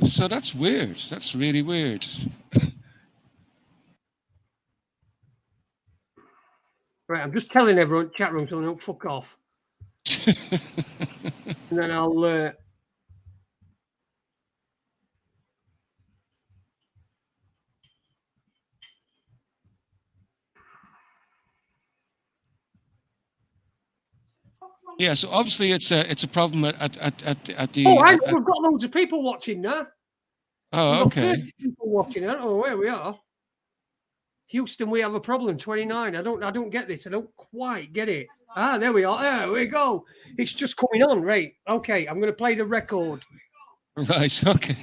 So that's weird. That's really weird. Right, I'm just telling everyone, chat room, so don't fuck off. And then I'll... Yeah, so obviously it's a problem at the. Oh, I know, we've got loads of people watching now. Oh, We've got okay. 30 people watching. I don't know where we are. Houston, we have a problem. 29. I don't get this. I don't quite get it. Ah, there we are. There we go. It's just coming on. Right. Okay. I'm going to play the record. Right. Okay.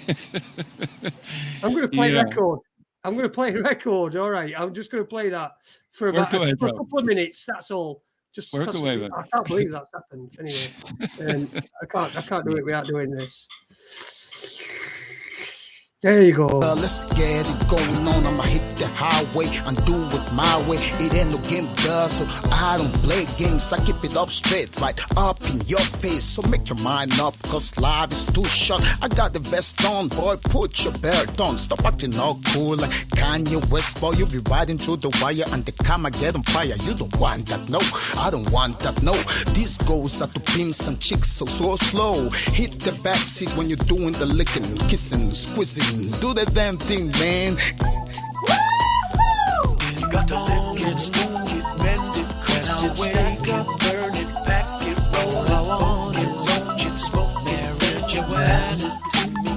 I'm going to play record. I'm going to play a record. All right. I'm just going to play that for about Work away, for a bro. couple of minutes. That's all. Just Work away, man. I can't believe that's happened. Anyway, I can't do it without doing this. There you go. Let's get it going on. I'ma hit the highway and do it my way. It ain't no game, girl, so I don't play games. I keep it up straight, right up in your face. So make your mind up, cause life is too short. I got the vest on, boy, put your belt on. Stop acting all cool like Kanye West, boy. You be riding through the wire and the camera get on fire. You don't want that, no. I don't want that, no. This goes out to pimps and chicks, so slow. Hit the backseat when you're doing the licking, kissing, squeezing. Do the damn thing, man. You got to lick it, stick it, bend it, press it, stack it, burn it, pack it, roll. I want it, roach it, smoke, marijuana to me.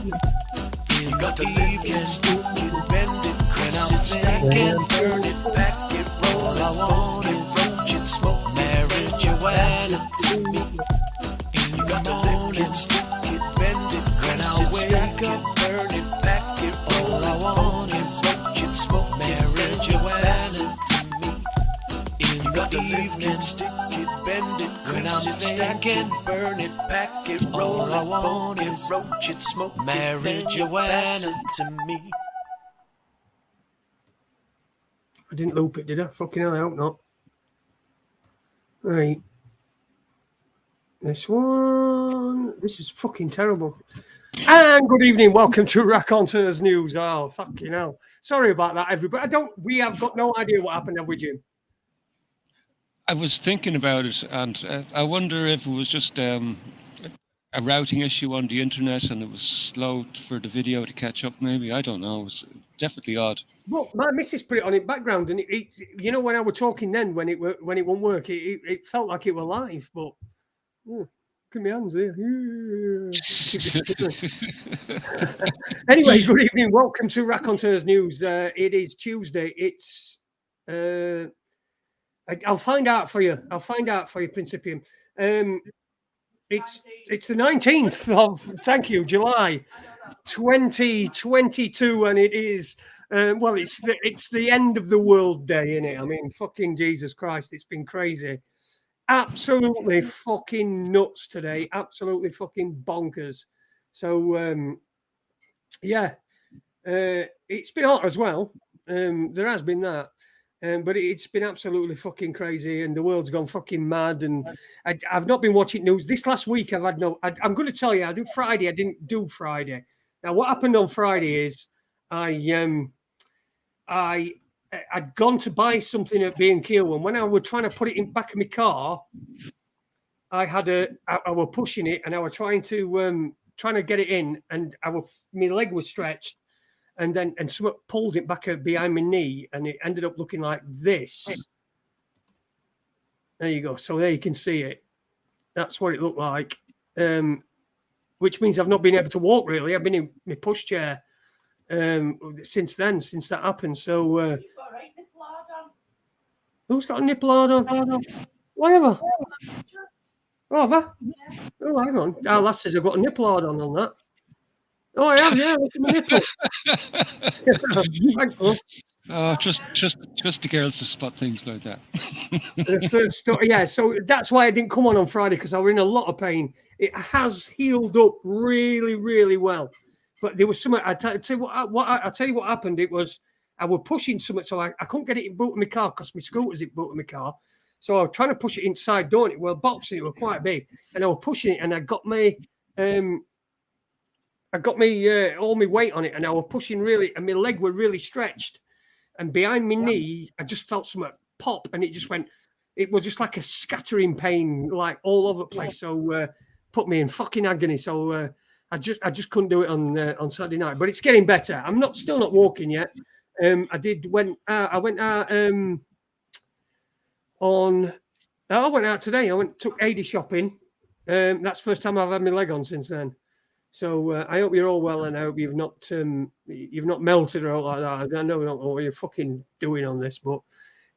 You got to lick it, stick it, bend it, press it, stack it, burn it, pack it, roll. I want it, roach it, smoke, marijuana to me. You got to lick it, stick it, bend it, press it, stack it. Evening, stick it, bend it, when I'm stacking, burn it, pack it, roll it, I want it, roach it, smoke marijuana to me. I didn't loop it, did I? Fucking hell, I hope not. Right. This one. This is fucking terrible. And good evening, welcome to Raconteurs News. Oh, fucking hell. Sorry about that, everybody. We have got no idea what happened, have we, Jim? I was thinking about it, and I wonder if it was just a routing issue on the internet, and it was slow for the video to catch up. Maybe, I don't know. It was definitely odd. Well, my missus put it on in background, and it you know, when I was talking then, when it won't work, it felt like it were live, but look at my hands there. Anyway, good evening, welcome to Raconteurs News. It is Tuesday. It's I'll find out for you. Principium. It's the 19th of July 2022, and it is well, it's the end of the world day, isn't it? I mean, fucking Jesus Christ, it's been crazy. Absolutely fucking nuts today. Absolutely fucking bonkers. So yeah, it's been hot as well. There has been that. But it's been absolutely fucking crazy, and the world's gone fucking mad. And I've not been watching news this last week. I've had no. I'm going to tell you, I didn't do Friday. Now, what happened on Friday is I'd gone to buy something at B&Q, and when I was trying to put it in back of my car, I was pushing it, and I was trying to get it in, and my leg was stretched. And someone pulled it back behind my knee, and it ended up looking like this. There you go. So there you can see it. That's what it looked like. Which means I've not been able to walk, really. I've been in my pushchair since that happened. So who's got a nipple hard on? Whatever. Oh, have I? Yeah. Oh, hang on. Our lass says I've got a nipple hard on that. Oh, I have, yeah. Look at my nipple. Thanks, love. Oh, just the girls to spot things like that. The first story, yeah. So that's why I didn't come on Friday, because I was in a lot of pain. It has healed up really, really well, but there was something. I tell you what happened. It was I was pushing something, so I couldn't get it in boot of my car because my scooter's in boot of my car. So I was trying to push it inside door, and it was boxing. It was quite big, and I was pushing it, and I got my I got me all my weight on it, and I was pushing really, and my leg were really stretched, and behind my knee, I just felt something pop, and it just went. It was just like a scattering pain, like all over the place. So put me in fucking agony. So I just couldn't do it on Saturday night, but it's getting better. I'm still not walking yet. I went out today. Took Adi shopping. That's the first time I've had my leg on since then. So I hope you're all well, and I hope you've not melted or like that. I know what you're fucking doing on this, but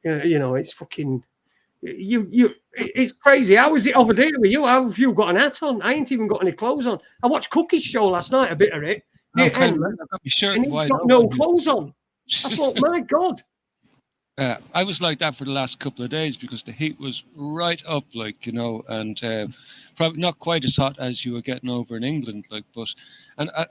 it's fucking it's crazy. How was it over there with you? How have you got an hat on? I ain't even got any clothes on. I watched Cookie's show last night, a bit of it. Okay, And he's got no clothes on. I thought, my God. I was like that for the last couple of days because the heat was right up, and probably not quite as hot as you were getting over in England, and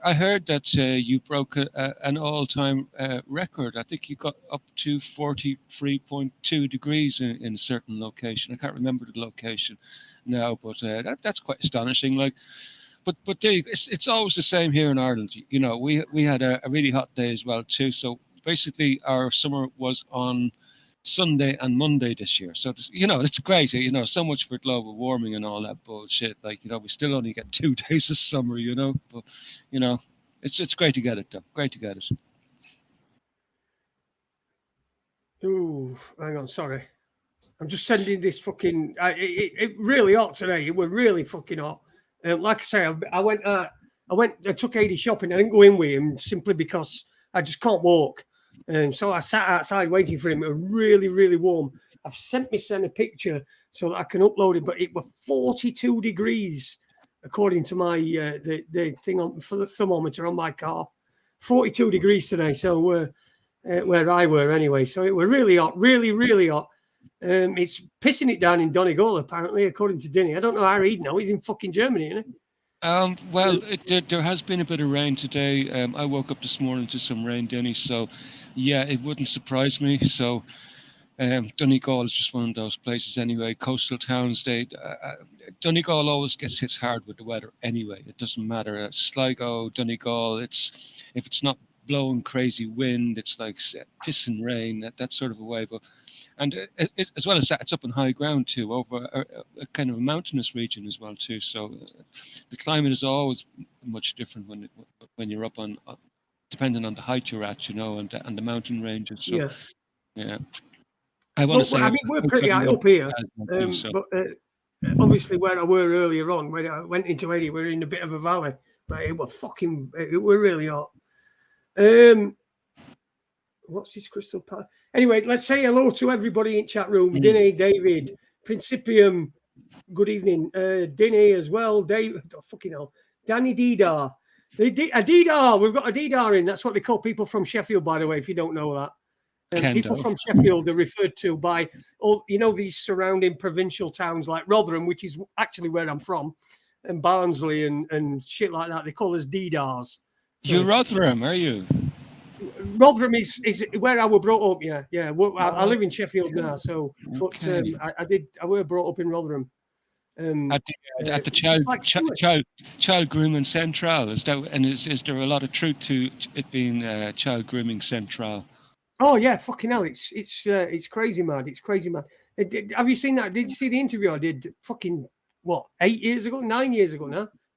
I heard that you broke an all-time record. I think you got up to 43.2 degrees in a certain location. I can't remember the location now, but that's quite astonishing. But Dave, it's always the same here in Ireland. We had a really hot day as well too. So basically, our summer was on Sunday and Monday this year. So, it's great. So much for global warming and all that bullshit. We still only get 2 days of summer, But, it's great to get it, though. Great to get it. Ooh, hang on. Sorry. I'm just sending this fucking... It really hot today. It was really fucking hot. Like I say, I took Adi shopping. I didn't go in with him simply because I just can't walk. So I sat outside waiting for him. It was really, really warm. I've sent a picture so that I can upload it, but it was 42 degrees according to my the thing for the thermometer on my car. 42 degrees today. So where I were anyway. So it was really hot, really, really hot. It's pissing it down in Donegal apparently, according to Dinny. I don't know how he'd know. He's in fucking Germany, isn't he? Well, there has been a bit of rain today. I woke up this morning to some rain, Denny. So, yeah, it wouldn't surprise me. So, Donegal is just one of those places anyway. Coastal towns, Donegal always gets hit hard with the weather anyway. It doesn't matter. Sligo, Donegal, if it's not blowing crazy wind, it's like pissing rain, that sort of a way. And as well as that, it's up on high ground too, over a kind of a mountainous region as well too. So the climate is always much different when you're up on, depending on the height you're at, and the mountain ranges. So, yeah. I want to say, I mean, we're pretty high up here, but obviously where I were earlier on, when I went into Eddie, we're in a bit of a valley, but it were really hot. What's this crystal pie? Anyway, let's say hello to everybody in chat room. Dinny, David, Principium, good evening. Dinny as well. Dave, fucking hell. Danny Didar. A Didar. We've got a Didar in. That's what they call people from Sheffield, by the way, if you don't know that. People from Sheffield are referred to by all, these surrounding provincial towns like Rotherham, which is actually where I'm from, and Barnsley and shit like that. They call us Didars. You're Rotherham, are you? Rotherham is where I was brought up. Yeah. I live in Sheffield now, so but I were brought up in Rotherham. At the child grooming central, is there a lot of truth to it being child grooming central? Oh yeah, fucking hell! It's crazy mad. It's crazy mad. Have you seen that? Did you see the interview I did? Fucking 9 years ago now,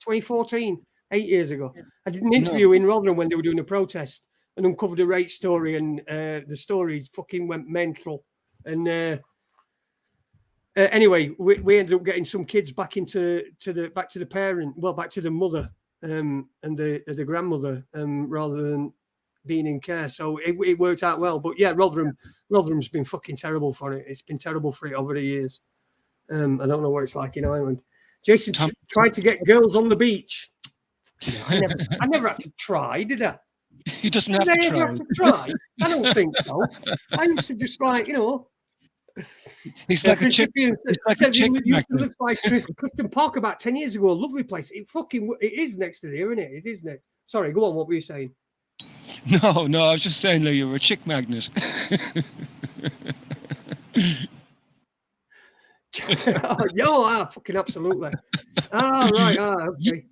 2014, 8 years ago. I did an interview in Rotherham when they were doing a protest and uncovered a rape story, and the story fucking went mental. And anyway, we ended up getting some kids back to the parent, back to the mother and the grandmother, rather than being in care. So it worked out well. But yeah, Rotherham's been fucking terrible for it. It's been terrible for it over the years. I don't know what it's like in Ireland. Jason tried to get girls on the beach. I never had to try, did I? He doesn't have to try. Have to try. I don't think so. I used to just He's like a chick. He used to live by Clifton Park about 10 years ago. A lovely place. It is next to there, isn't it? It is next. Sorry, go on. What were you saying? No, I was just saying that you were a chick magnet. Fucking absolutely. Right. Okay.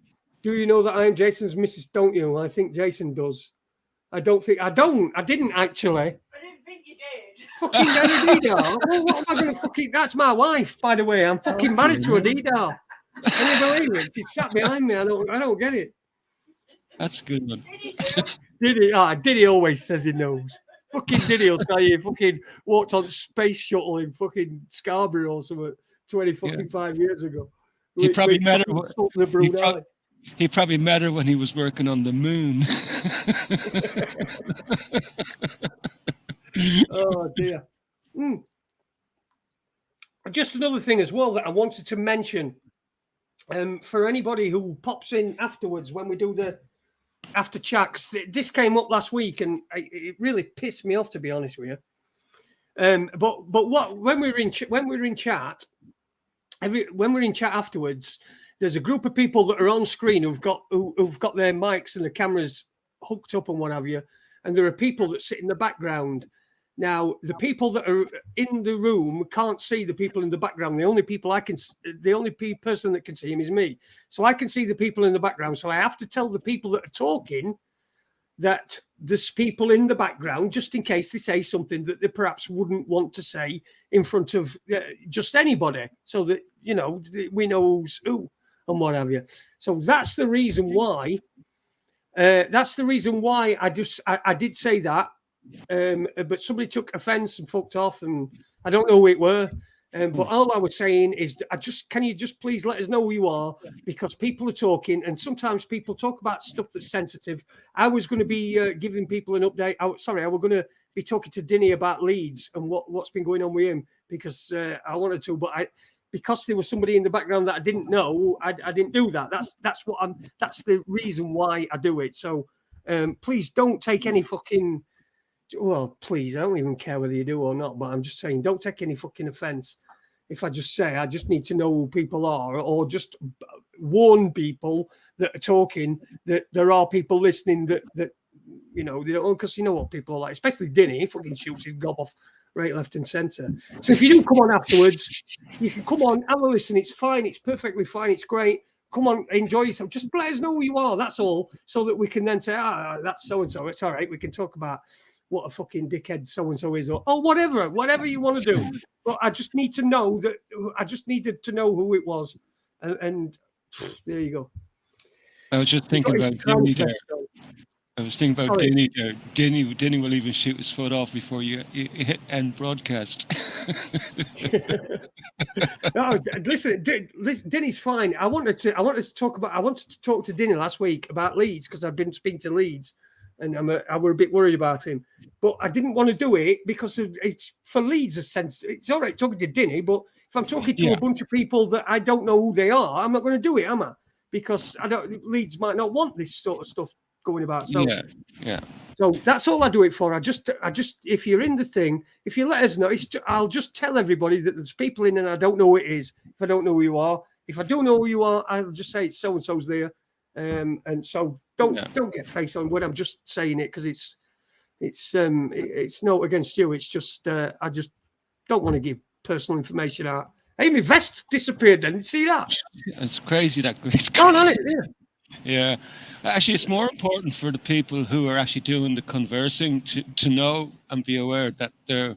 Do you know that I'm Jason's missus? Don't you? I think Jason does. I don't. I didn't actually. I didn't think you did. Fucking Didar. Well, what am I going to fucking? That's my wife, by the way. I'm fucking married to a Didar. Can you believe it? She sat behind me. I don't get it. That's a good one. Diddy always says he knows. Fucking Diddy will tell you he fucking walked on space shuttle in fucking Scarborough or something 5 years ago. He probably met her. He probably met her when he was working on the moon. Oh dear. Just another thing as well that I wanted to mention, for anybody who pops in afterwards when we do the after chat. This came up last week and it really pissed me off, to be honest with you. But when we're in chat afterwards, there's a group of people that are on screen who've got their mics and the cameras hooked up and what have you, and there are people that sit in the background. Now, the people that are in the room can't see the people in the background. The only person that can see him is me. So I can see the people in the background. So I have to tell the people that are talking that there's people in the background, just in case they say something that they perhaps wouldn't want to say in front of just anybody, so that, you know, we know who's who and what have you. So that's the reason why. I did say that. But somebody took offence and fucked off, and I don't know who it were. But all I was saying is, can you just please let us know who you are, because people are talking, and sometimes people talk about stuff that's sensitive. I was going to be giving people an update. I was going to be talking to Dinny about Leeds and what's been going on with him, because I wanted to, but because there was somebody in the background that I didn't know, I didn't do that. That's the reason why I do it. So please don't take any fucking. Well, please, I don't even care whether you do or not, but I'm just saying, don't take any fucking offense if I just say I just need to know who people are, or just warn people that are talking that there are people listening that you know, they don't, because you know what people are like, especially Dinny. He fucking shoots his gob off right, left, and centre. So if you do come on afterwards, you can come on, have a listen. It's fine. It's perfectly fine. It's great. Come on, enjoy yourself. Just let us know who you are. That's all, so that we can then say, that's so and so. It's all right. We can talk about what a fucking dickhead so-and-so is, or whatever you want to do. But I just need to know that. I just needed to know who it was, and there you go. I was just thinking about Dinny there. I was thinking about Dinny there. Dinny will even shoot his foot off before you hit end broadcast. No, listen, Dinny's fine. I wanted to talk to Dinny last week about Leeds, because I've been speaking to Leeds. And I were a bit worried about him, but I didn't want to do it because it's for Leeds. It's all right talking to Dinny, but if I'm talking to a bunch of people that I don't know who they are, I'm not going to do it, am I? Because Leeds might not want this sort of stuff going about. So yeah. So that's all I do it for. I just if you're in the thing, if you let us know, I'll just tell everybody that there's people in and I don't know who it is. If I don't know who you are, if I do know who you are, I'll just say it's so and so's there. And so don't get face on when I'm just saying it, because it's not against you. It's just I just don't want to give personal information out. Hey, my vest disappeared. Didn't you see that? It's crazy that Grace. Gone on it. Yeah. Actually, it's more important for the people who are actually doing the conversing to know and be aware that they're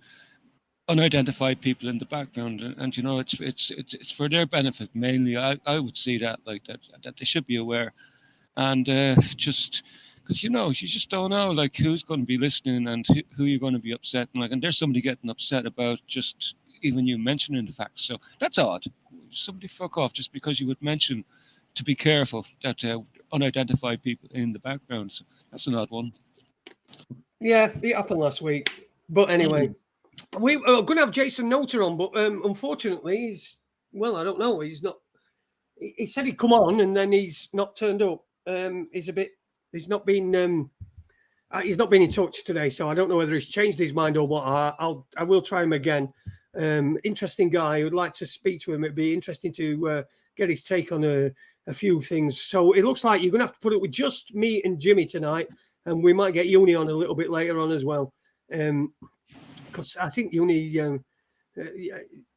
unidentified people in the background, and you know, it's for their benefit mainly. I would see that like that they should be aware, and just because you just don't know like who's going to be listening and who you're going to be upsetting, and there's somebody getting upset about just even you mentioning the facts. So that's odd. Somebody fuck off just because you would mention to be careful that unidentified people in the background. So that's an odd one. Yeah, it happened last week, but anyway. We are going to have Jason Nota on, but unfortunately, I don't know. He's not. He said he'd come on, and then he's not turned up. He's not been in touch today, so I don't know whether he's changed his mind or what. I will try him again. Interesting guy. I would like to speak to him. It'd be interesting to get his take on a few things. So it looks like you're going to have to put it with just me and Jimmy tonight, and we might get Uni on a little bit later on as well. Because I think Uni,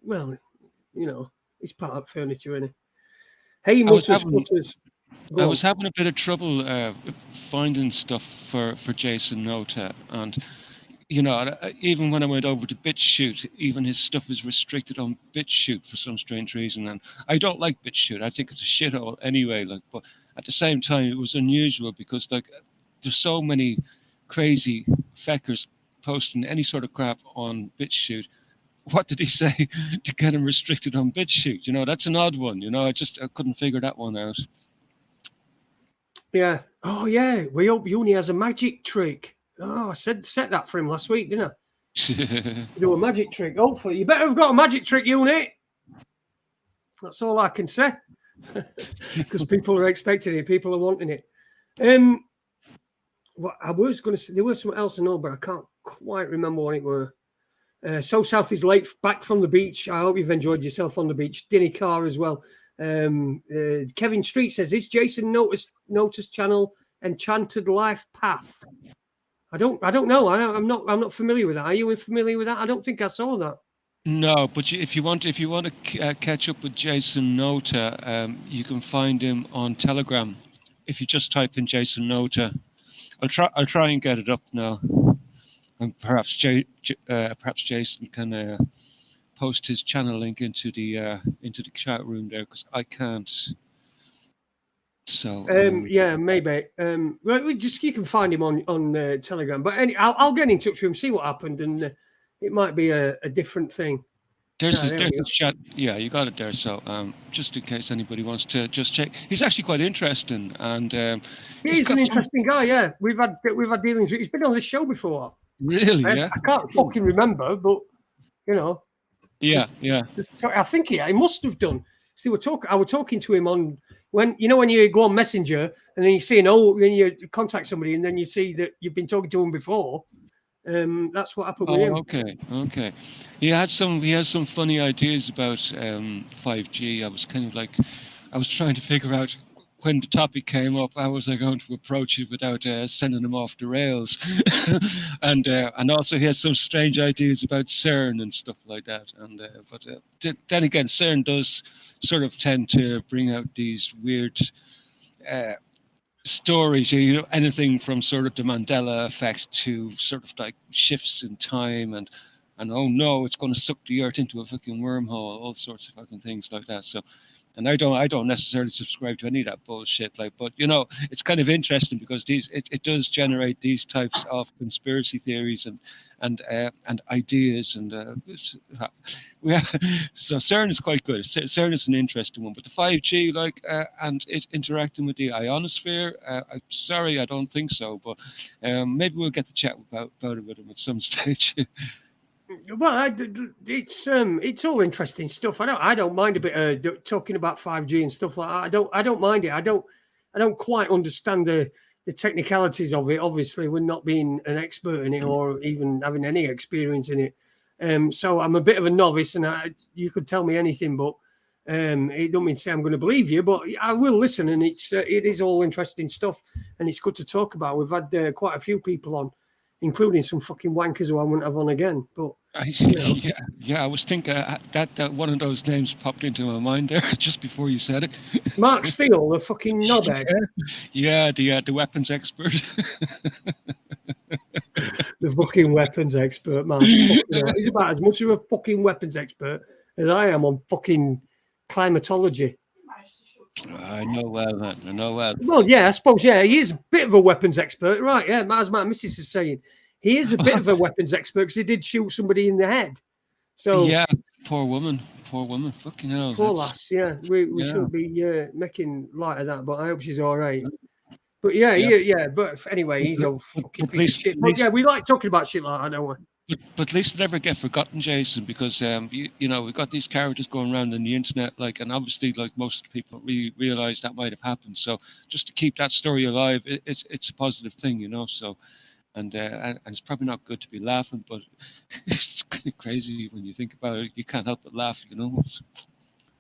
well, he's part of furniture, isn't he? Hey, Mutters. Go I on. was having a bit of trouble finding stuff for Jason Nota, and even when I went over to BitChute, even his stuff is restricted on BitChute for some strange reason. And I don't like BitChute. I think it's a shithole anyway. Like, but at the same time, it was unusual because like there's so many crazy feckers posting any sort of crap on BitChute. What did he say to get him restricted on BitChute? That's an odd one. I couldn't figure that one out. Yeah. Oh yeah. We hope Uni has a magic trick. Oh, I set that for him last week, didn't I? To do a magic trick. Hopefully, you better have got a magic trick, Uni. That's all I can say. Because people are expecting it, people are wanting it. What I was going to say, there was something else I know, but I can't quite remember what it were. So South is late, back from the beach. I hope you've enjoyed yourself on the beach. Dinny Carr as well. Kevin Street says, "Is Jason Nota's channel Enchanted Life Path?" I don't know. I'm not familiar with that. Are you familiar with that? I don't think I saw that. No, but if you want to catch up with Jason Nota, you can find him on Telegram. If you just type in Jason Nota, I'll try and get it up now, and perhaps Jason can post his channel link into the chat room there, because I can't. So yeah, maybe. Well, you can find him on Telegram. But I'll get in touch with him, see what happened, and it might be a different thing. There's his chat. Yeah, you got it there. So just in case anybody wants to just check, he's actually quite interesting, and he's an interesting guy. Yeah, we've had dealings with. He's been on this show before. Really? I can't fucking remember, but Yeah. I think he must have done. So I was talking to him on when you go on Messenger and then you see then you contact somebody and then you see that you've been talking to him before. That's what happened with him. Okay. He has some funny ideas about 5G. I was trying to figure out when the topic came up, how was I going to approach it without sending him off the rails? and also he has some strange ideas about CERN and stuff like that. And but then again, CERN does sort of tend to bring out these weird stories, anything from sort of the Mandela effect to sort of like shifts in time and oh no, it's going to suck the earth into a fucking wormhole, all sorts of fucking things like that. So, and I don't necessarily subscribe to any of that bullshit. Like, but it's kind of interesting because it does generate these types of conspiracy theories and ideas and so CERN is quite good. CERN is an interesting one, but the 5G and it interacting with the ionosphere, I'm sorry, I don't think so. But maybe we'll get to chat about it with him at some stage. Well, it's all interesting stuff. I don't mind a bit of talking about 5G and stuff like that. I don't mind it. I don't quite understand the technicalities of it. Obviously, we're not being an expert in it or even having any experience in it. So I'm a bit of a novice, and you could tell me anything, but it don't mean to say I'm going to believe you. But I will listen, and it is all interesting stuff, and it's good to talk about. We've had quite a few people on, including some fucking wankers who I wouldn't have on again. But I was thinking that one of those names popped into my mind there just before you said it. Mark Steele, the fucking knobhead. Yeah, the weapons expert. The fucking weapons expert, man. He's about as much of a fucking weapons expert as I am on fucking climatology. I know well, man. I know well. Well, yeah, I suppose, yeah, he is a bit of a weapons expert, right? Yeah, as my missus is saying, he is a bit of a weapons expert because he did shoot somebody in the head. So yeah, poor woman, fucking hell. Poor lass, yeah. We shouldn't be making light of that, but I hope she's all right. But yeah. But anyway, he's a fucking piece of shit. But yeah, we like talking about shit like that, don't we? But at least it never get forgotten, Jason, because we've got these characters going around on the internet, and obviously, most people really realize that might have happened. So just to keep that story alive, it's a positive thing, So, and it's probably not good to be laughing, but it's kind of crazy when you think about it. You can't help but laugh,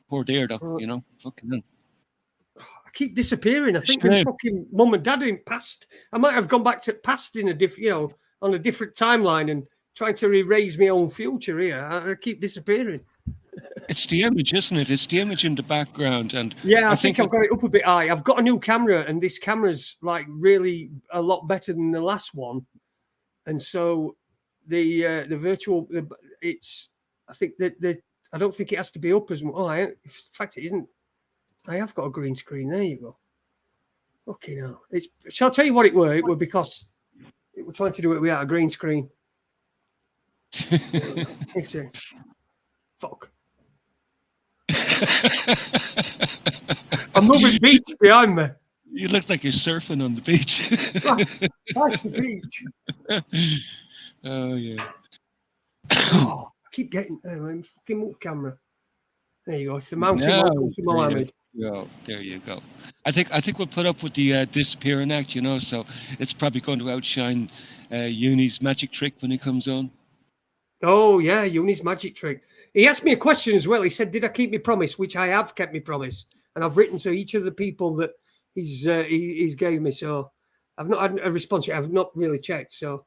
Poor dear, though, fucking hell. I keep disappearing. I think my fucking mum and dad in past. I might have gone back to past in a different, on a different timeline and trying to erase my own future here. I keep disappearing. It's the image, isn't it? It's the image in the background, and Yeah, I think think I've got it up a bit high. I've got a new camera, and this camera's like really a lot better than the last one. And so the virtual, it's I think that I don't think it has to be up as much. Oh, in fact, it isn't. I have got a green screen. There you go. Okay, now it's. Shall I tell you what it were? It were because it were trying to do it without a green screen. Let's see. Fuck. I'm moving beach behind me. You look like you're surfing on the beach. Life's the beach. Oh yeah. Oh, I keep getting fucking move camera. There you go. It's the mountain welcome to Mohammed. There you go. I think we'll put up with the disappearing act, you know. So it's probably going to outshine Uni's magic trick when he comes on. Oh yeah, Uni's magic trick. He asked me a question as well. He said, "Did I keep my promise?" Which I have kept my promise, and I've written to each of the people that he's gave me. So I've not had a response yet. I've not really checked. So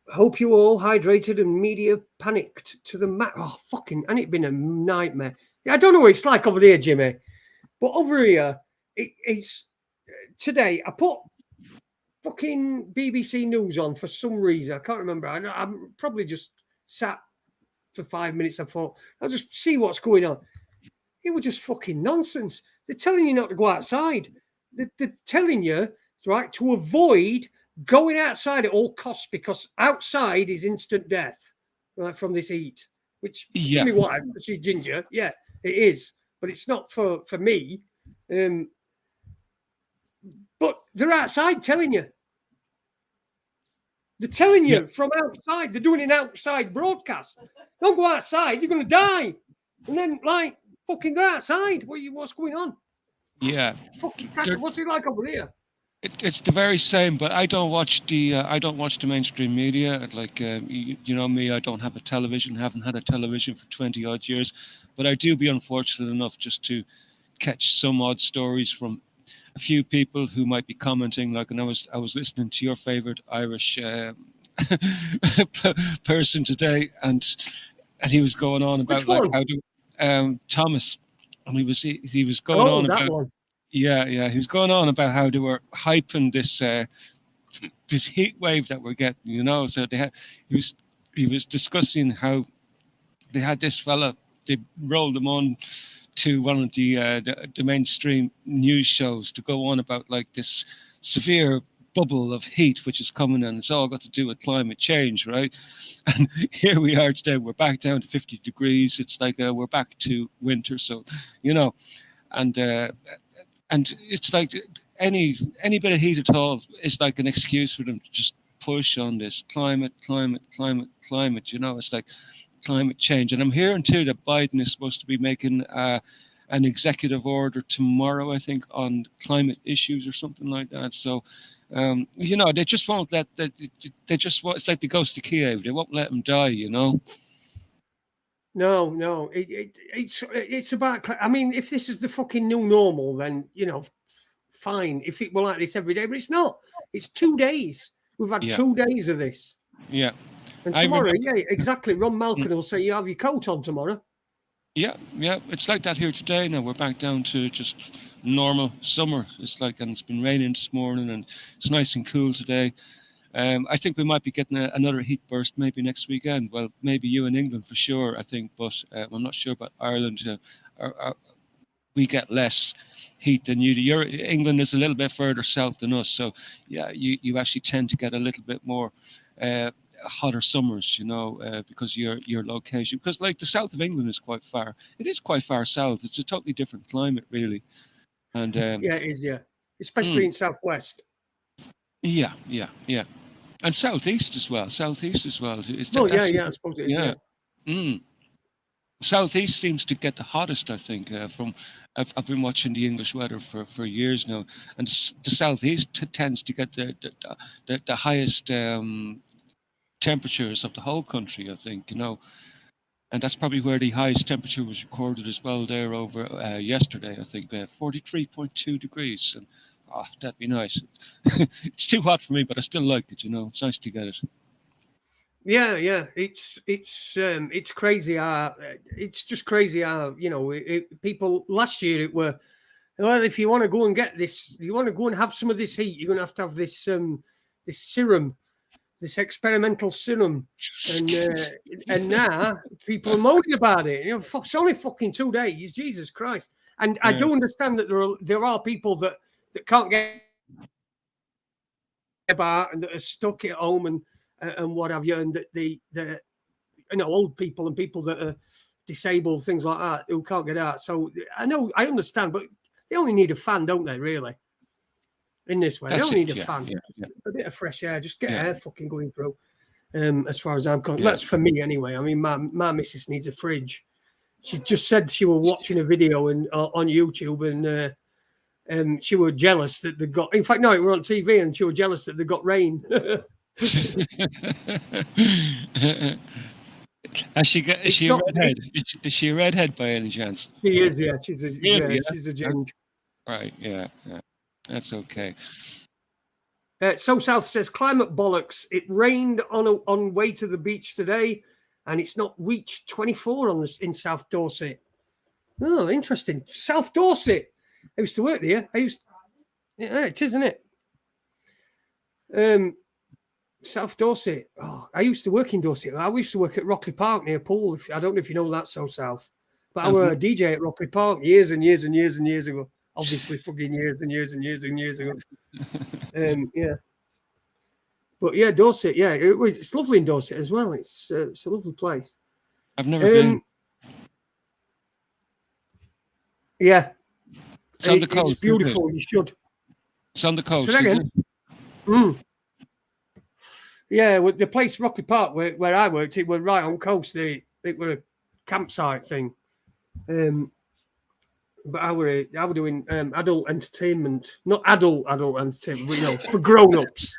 hope you all hydrated and media panicked to the max. Oh fucking! And it's been a nightmare. I don't know what it's like over there, Jimmy, but over here it's today. I put fucking BBC News on for some reason. I can't remember. I'm probably just sat for 5 minutes. I thought I'll just see what's going on. It was just fucking nonsense. They're telling you not to go outside. They're telling you, right, to avoid going outside at all costs because outside is instant death, right, from this heat. Which Jimmy White, she's ginger, yeah, it is, but it's not for me. But they're outside telling you. They're telling you from outside. They're doing an outside broadcast. Don't go outside. You're going to die. And then, like, fucking go outside. What's going on? Yeah. Fucking, what's it like over here? It's the very same, but I don't watch the mainstream media. Like you know me, I don't have a television. Haven't had a television for 20 odd years, but I do be unfortunate enough just to catch some odd stories from a few people who might be commenting. Like, and I was listening to your favorite Irish person today, and he was going on about like how to Thomas, and he was going on about one. Yeah, he was going on about how they were hyping this heat wave that we're getting, you know. So he was discussing how they had this fella, they rolled him on to one of the mainstream news shows to go on about like this severe bubble of heat which is coming, and it's all got to do with climate change, right? And here we are today, we're back down to 50 degrees. It's like we're back to winter, so you know, and it's like any bit of heat at all is like an excuse for them to just push on this climate. You know, it's like climate change. And I'm hearing too that Biden is supposed to be making an executive order tomorrow, I think, on climate issues or something like that. So, you know, they just won't let that. They just want. It's like the ghost of Kiev. They won't let him die. You know. No, it's about. I mean, if this is the fucking new normal, then you know, fine. If it were like this every day, but it's not. It's 2 days. We've had 2 days of this. Yeah. And tomorrow, exactly. Ron Malkin will say you have your coat on tomorrow. Yeah. It's like that here today. Now we're back down to just normal summer. It's like, and it's been raining this morning, and it's nice and cool today. I think we might be getting another heat burst maybe next weekend. Well, maybe you in England for sure, I think, but I'm not sure about Ireland. We get less heat than you do. England is a little bit further south than us, so yeah, you actually tend to get a little bit more hotter summers, you know, because your location. Because like the south of England is quite far. It is quite far south. It's a totally different climate, really. And yeah, it is. Yeah, especially in southwest. Yeah. And southeast as well. I suppose it is. Yeah. Southeast seems to get the hottest, I think. I've been watching the English weather for years now, and the southeast tends to get the highest temperatures of the whole country, I think. You know, and that's probably where the highest temperature was recorded as well. There over yesterday, I think, 43.2 degrees. And that'd be nice. It's too hot for me, but I still like it. You know, it's nice to get it. Yeah. It's crazy how it's just crazy how people last year it were well if you want to go and get this, you want to go and have some of this heat, you're going to have this this serum, this experimental serum, and now people are moaning about it. It's only fucking 2 days, Jesus Christ! And I do understand that there are people that can't get about and that are stuck at home and what have you, and that the old people and people that are disabled, things like that, who can't get out. So I understand, but they only need a fan, don't they? Really, in this way, they only need a fan, a bit of fresh air, just get air fucking going through. As far as I'm concerned, that's for me anyway. I mean, my missus needs a fridge. She just said she was watching a video on YouTube and she was jealous that they got. In fact, no, it were on TV, and she was jealous that they got rain. Is she a redhead? Is she a redhead by any chance? She is, yeah. She's a ginger. Right, yeah. That's okay. So South says climate bollocks. It rained on way to the beach today, and it's not reached 24 in South Dorset. Oh, interesting. South Dorset. I used to work there. Yeah, it is, isn't it? South Dorset. Oh, I used to work in Dorset. I used to work at Rockley Park near Poole. I don't know if you know that, so South. But I was a DJ at Rockley Park years and years and years and years ago. Obviously, fucking years and years and years and years ago. Yeah. But yeah, Dorset. Yeah, it's lovely in Dorset as well. It's a lovely place. I've never been. Yeah. It's on the coast. It's beautiful. You should. It's on the coast. Say that again. Yeah, the place Rockley Park where I worked, it was right on coast. It were a campsite thing. But I were doing adult entertainment, not adult entertainment, for grown-ups.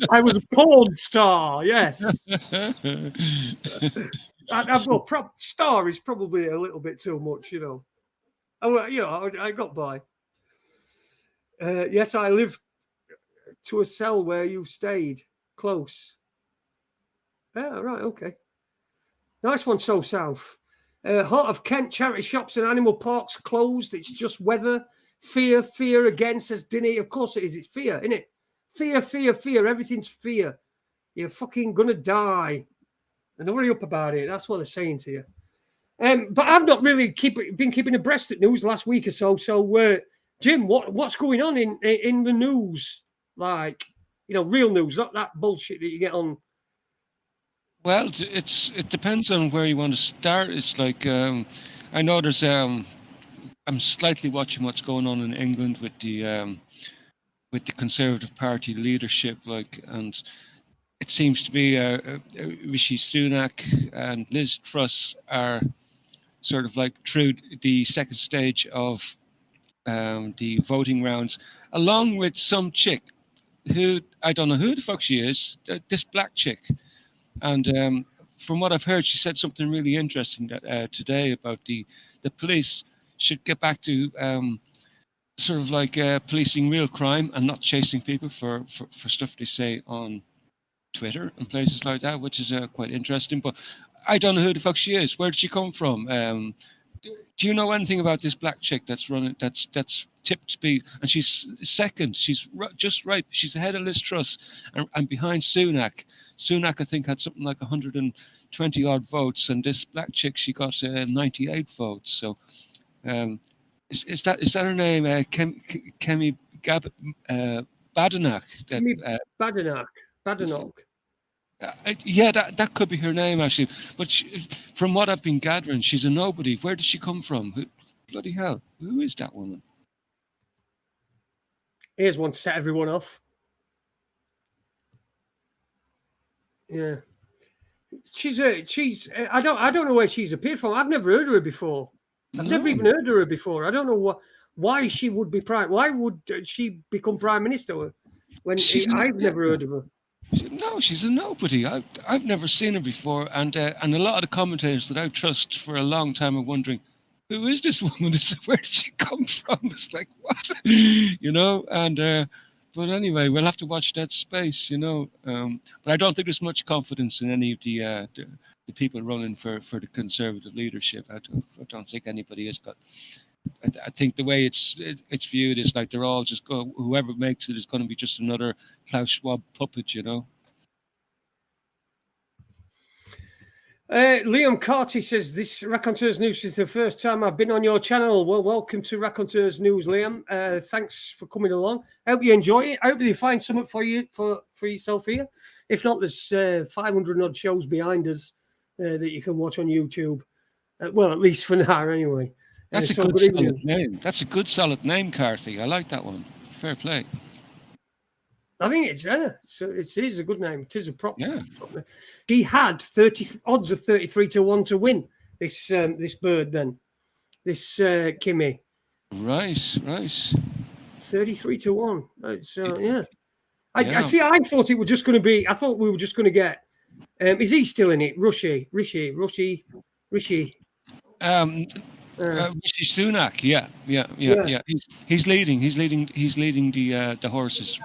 I was a porn star, yes. Star is probably a little bit too much, I got by. Yes, I lived to a cell where you stayed. Close. Yeah, right, okay. Nice one, so South. Heart of Kent charity shops and animal parks closed. It's just weather. Fear again, says Dinny. Of course it is. It's fear, isn't it? Fear. Everything's fear. You're fucking gonna die. And hurry up about it. That's what they're saying to you. But I've not really been keeping abreast of news last week or so. So, Jim, what's going on in the news? Like, real news, not that bullshit that you get on. Well, it depends on where you want to start. It's like I know there's I'm slightly watching what's going on in England with the Conservative Party leadership, and it seems to be Rishi Sunak and Liz Truss are sort of like through the second stage of the voting rounds, along with some chick who I don't know who the fuck she is, this black chick. And from what I've heard, she said something really interesting that today about the police should get back to sort of like policing real crime and not chasing people for stuff they say on Twitter and places like that, which is quite interesting. But I don't know who the fuck she is. Where did she come from? Do you know anything about this black chick that's running? That's tipped to be, and she's second. She's just right. She's ahead of Liz Truss and behind Sunak. Sunak, I think, had something like 120 odd votes, and this black chick, she got 98 votes. So, is that her name? Kemi Badenoch. Badenoch. Yeah, that could be her name actually. But from what I've been gathering, she's a nobody. Where did she come from? Bloody hell! Who is that woman? Here's one to set everyone off. Yeah, she's. I don't know where she's appeared from. I've never heard of her before. I've never even heard of her before. I don't know why she would be prime. Why would she become prime minister when I've never heard of her? No, she's a nobody. I've never seen her before, and a lot of the commentators that I trust for a long time are wondering, who is this woman? Where did she come from? It's like, what? And But anyway, we'll have to watch that space, you know. But I don't think there's much confidence in any of the people running for the Conservative leadership. I don't think anybody has got. I think the way it's viewed is like they're all just go. Whoever makes it is going to be just another Klaus Schwab puppet, you know. Liam Carty says, this Raconteurs News is the first time I've been on your channel. Well, welcome to Raconteurs News, Liam. Thanks for coming along. I hope you enjoy it. I hope you find something for yourself here. If not, there's 500 odd shows behind us that you can watch on YouTube. Well, at least for now, anyway. That's a good solid name. That's a good solid name, Carthy. I like that one. Fair play. I think it's so it is a good name. It is a prop. Yeah. He had odds of 33-1 to win this this bird. Then this Kimmy. Right. 33-1. So yeah. I see. I thought it was just going to be. I thought we were just going to get. Is he still in it? Rishi. Rishi Sunak. Yeah. He's leading the horses.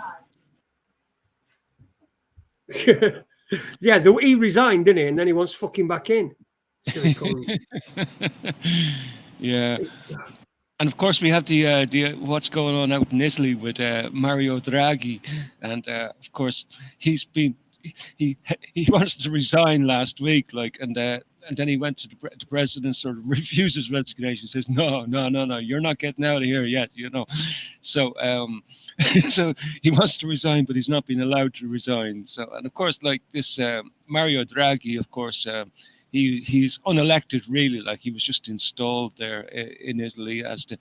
Yeah, he resigned, didn't he? And then he wants fucking back in. Yeah. And of course, we have the what's going on out in Italy with Mario Draghi, and of course he wants to resign last week, and then he went to the president, sort of refuses resignation, says no, you're not getting out of here yet, you know. So so he wants to resign, but he's not being allowed to resign. So, and of course, like this Mario Draghi, of course. He's unelected, really. Like, he was just installed there in Italy as the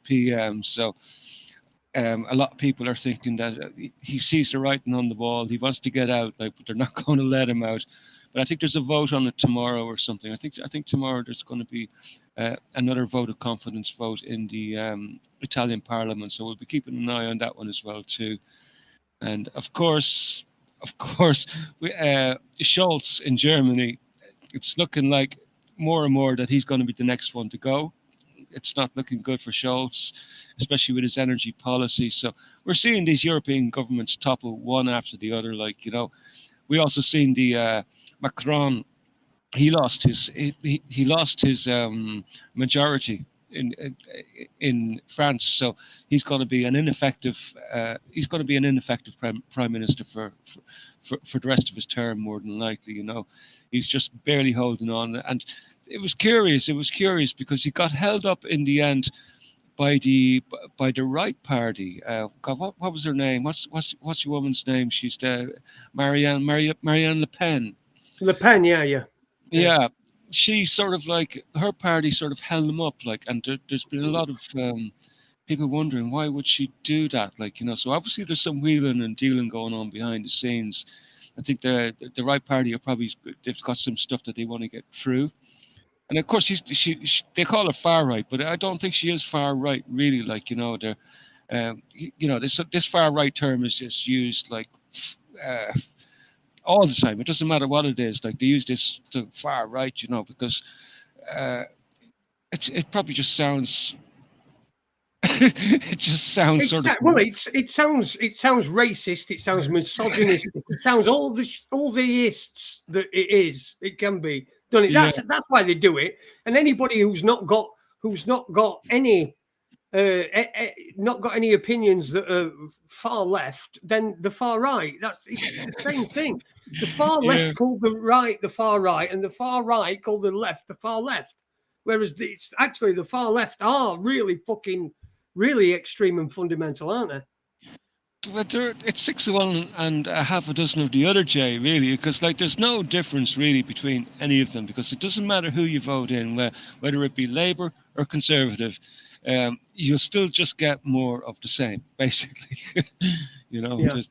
PM. So a lot of people are thinking that he sees the writing on the wall. He wants to get out, but they're not going to let him out. But I think there's a vote on it tomorrow or something. I think tomorrow there's going to be another vote of confidence vote in the Italian Parliament. So we'll be keeping an eye on that one as well too. And of course, Scholz in Germany. It's looking like more and more that he's going to be the next one to go. It's not looking good for Scholz, especially with his energy policy. So we're seeing these European governments topple one after the other. Like, you know, we also seen the Macron. He lost his majority in France, so he's going to be an ineffective prime minister for the rest of his term, more than likely. You know, he's just barely holding on, and it was curious because he got held up in the end by the right party. God, what was her name? What's your woman's name? She's Marianne Le Pen. Le Pen, yeah. She sort of, like, her party sort of held them up, like, and there's been a lot of people wondering why would she do that, like, you know. So obviously there's some wheeling and dealing going on behind the scenes. I think the right party they've got some stuff that they want to get through, and of course they call her far right, but I don't think she is far right, really. Like, you know, this far right term is just used like all the time. It doesn't matter what it is. Like, they use this to far right, you know, because it probably just sounds. It just sounds sort of. Well, it sounds racist. It sounds misogynistic. It sounds all the ists that it is. It can be done. That's why they do it. And anybody who's not got any. Not got any opinions that are far left, then the far right. It's the same thing. The far left called the right the far right, and the far right called the left the far left. Whereas it's actually the far left are really extreme and fundamental, aren't they? But it's 6 of one and a half a dozen of the other, Jay, really, because, like, there's no difference really between any of them, because it doesn't matter who you vote in, whether it be Labour or Conservative. You'll still just get more of the same, basically. You know, there's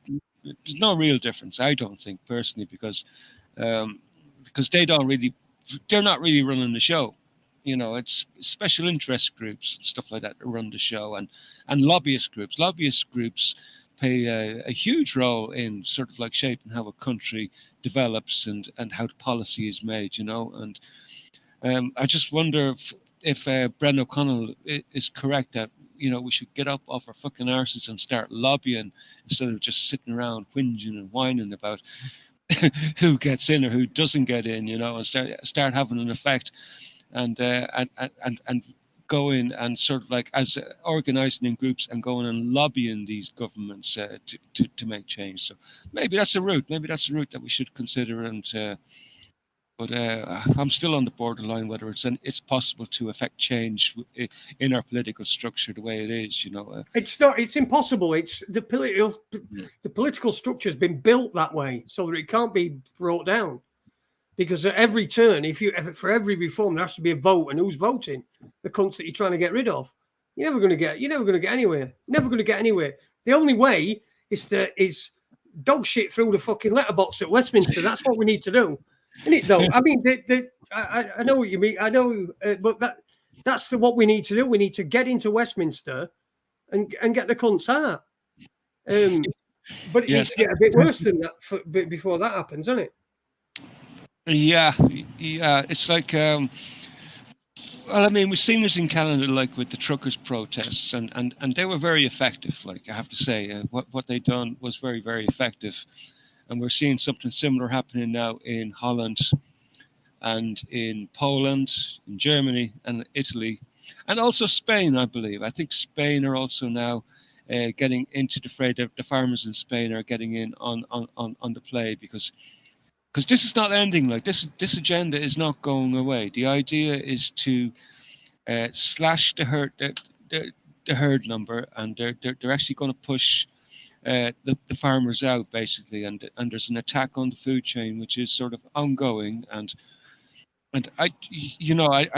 no real difference, I don't think, personally, because they're not really running the show. You know, it's special interest groups and stuff like that that run the show, and lobbyist groups. Lobbyist groups play a huge role in sort of like shaping how a country develops and how the policy is made. You know, and I just wonder if Brendan O'Connell is correct that we should get up off our fucking arses and start lobbying instead of just sitting around whinging and whining about who gets in or who doesn't get in, and start having an effect, and go in and sort of like as organizing in groups and going and lobbying these governments to make change. So maybe that's a route. Maybe that's a route that we should consider. But I'm still on the borderline whether it's possible to affect change in our political structure the way it is. It's not. It's impossible. It's the political structure has been built that way so that it can't be brought down. Because at every turn, for every reform, there has to be a vote, and who's voting? The cunts that you're trying to get rid of. You're never going to get anywhere. Never going to get anywhere. The only way is dog shit through the fucking letterbox at Westminster. That's what we need to do, isn't it? Though I mean, I know what you mean. I know, but that's what we need to do. We need to get into Westminster and get the cunts out. But it needs to get a bit worse than that before that happens, doesn't it? Yeah. It's like, well, I mean, we've seen this in Canada, like with the truckers' protests, and they were very effective. Like I have to say, what they done was very, very effective, and we're seeing something similar happening now in Holland, and in Poland, in Germany, and Italy, and also Spain. I believe. I think Spain are also now getting into the fray. The farmers in Spain are getting in on the play because this is not ending. Like this agenda is not going away. The idea is to slash the herd number, and they're actually going to push the farmers out basically. And there's an attack on the food chain, which is sort of ongoing. And I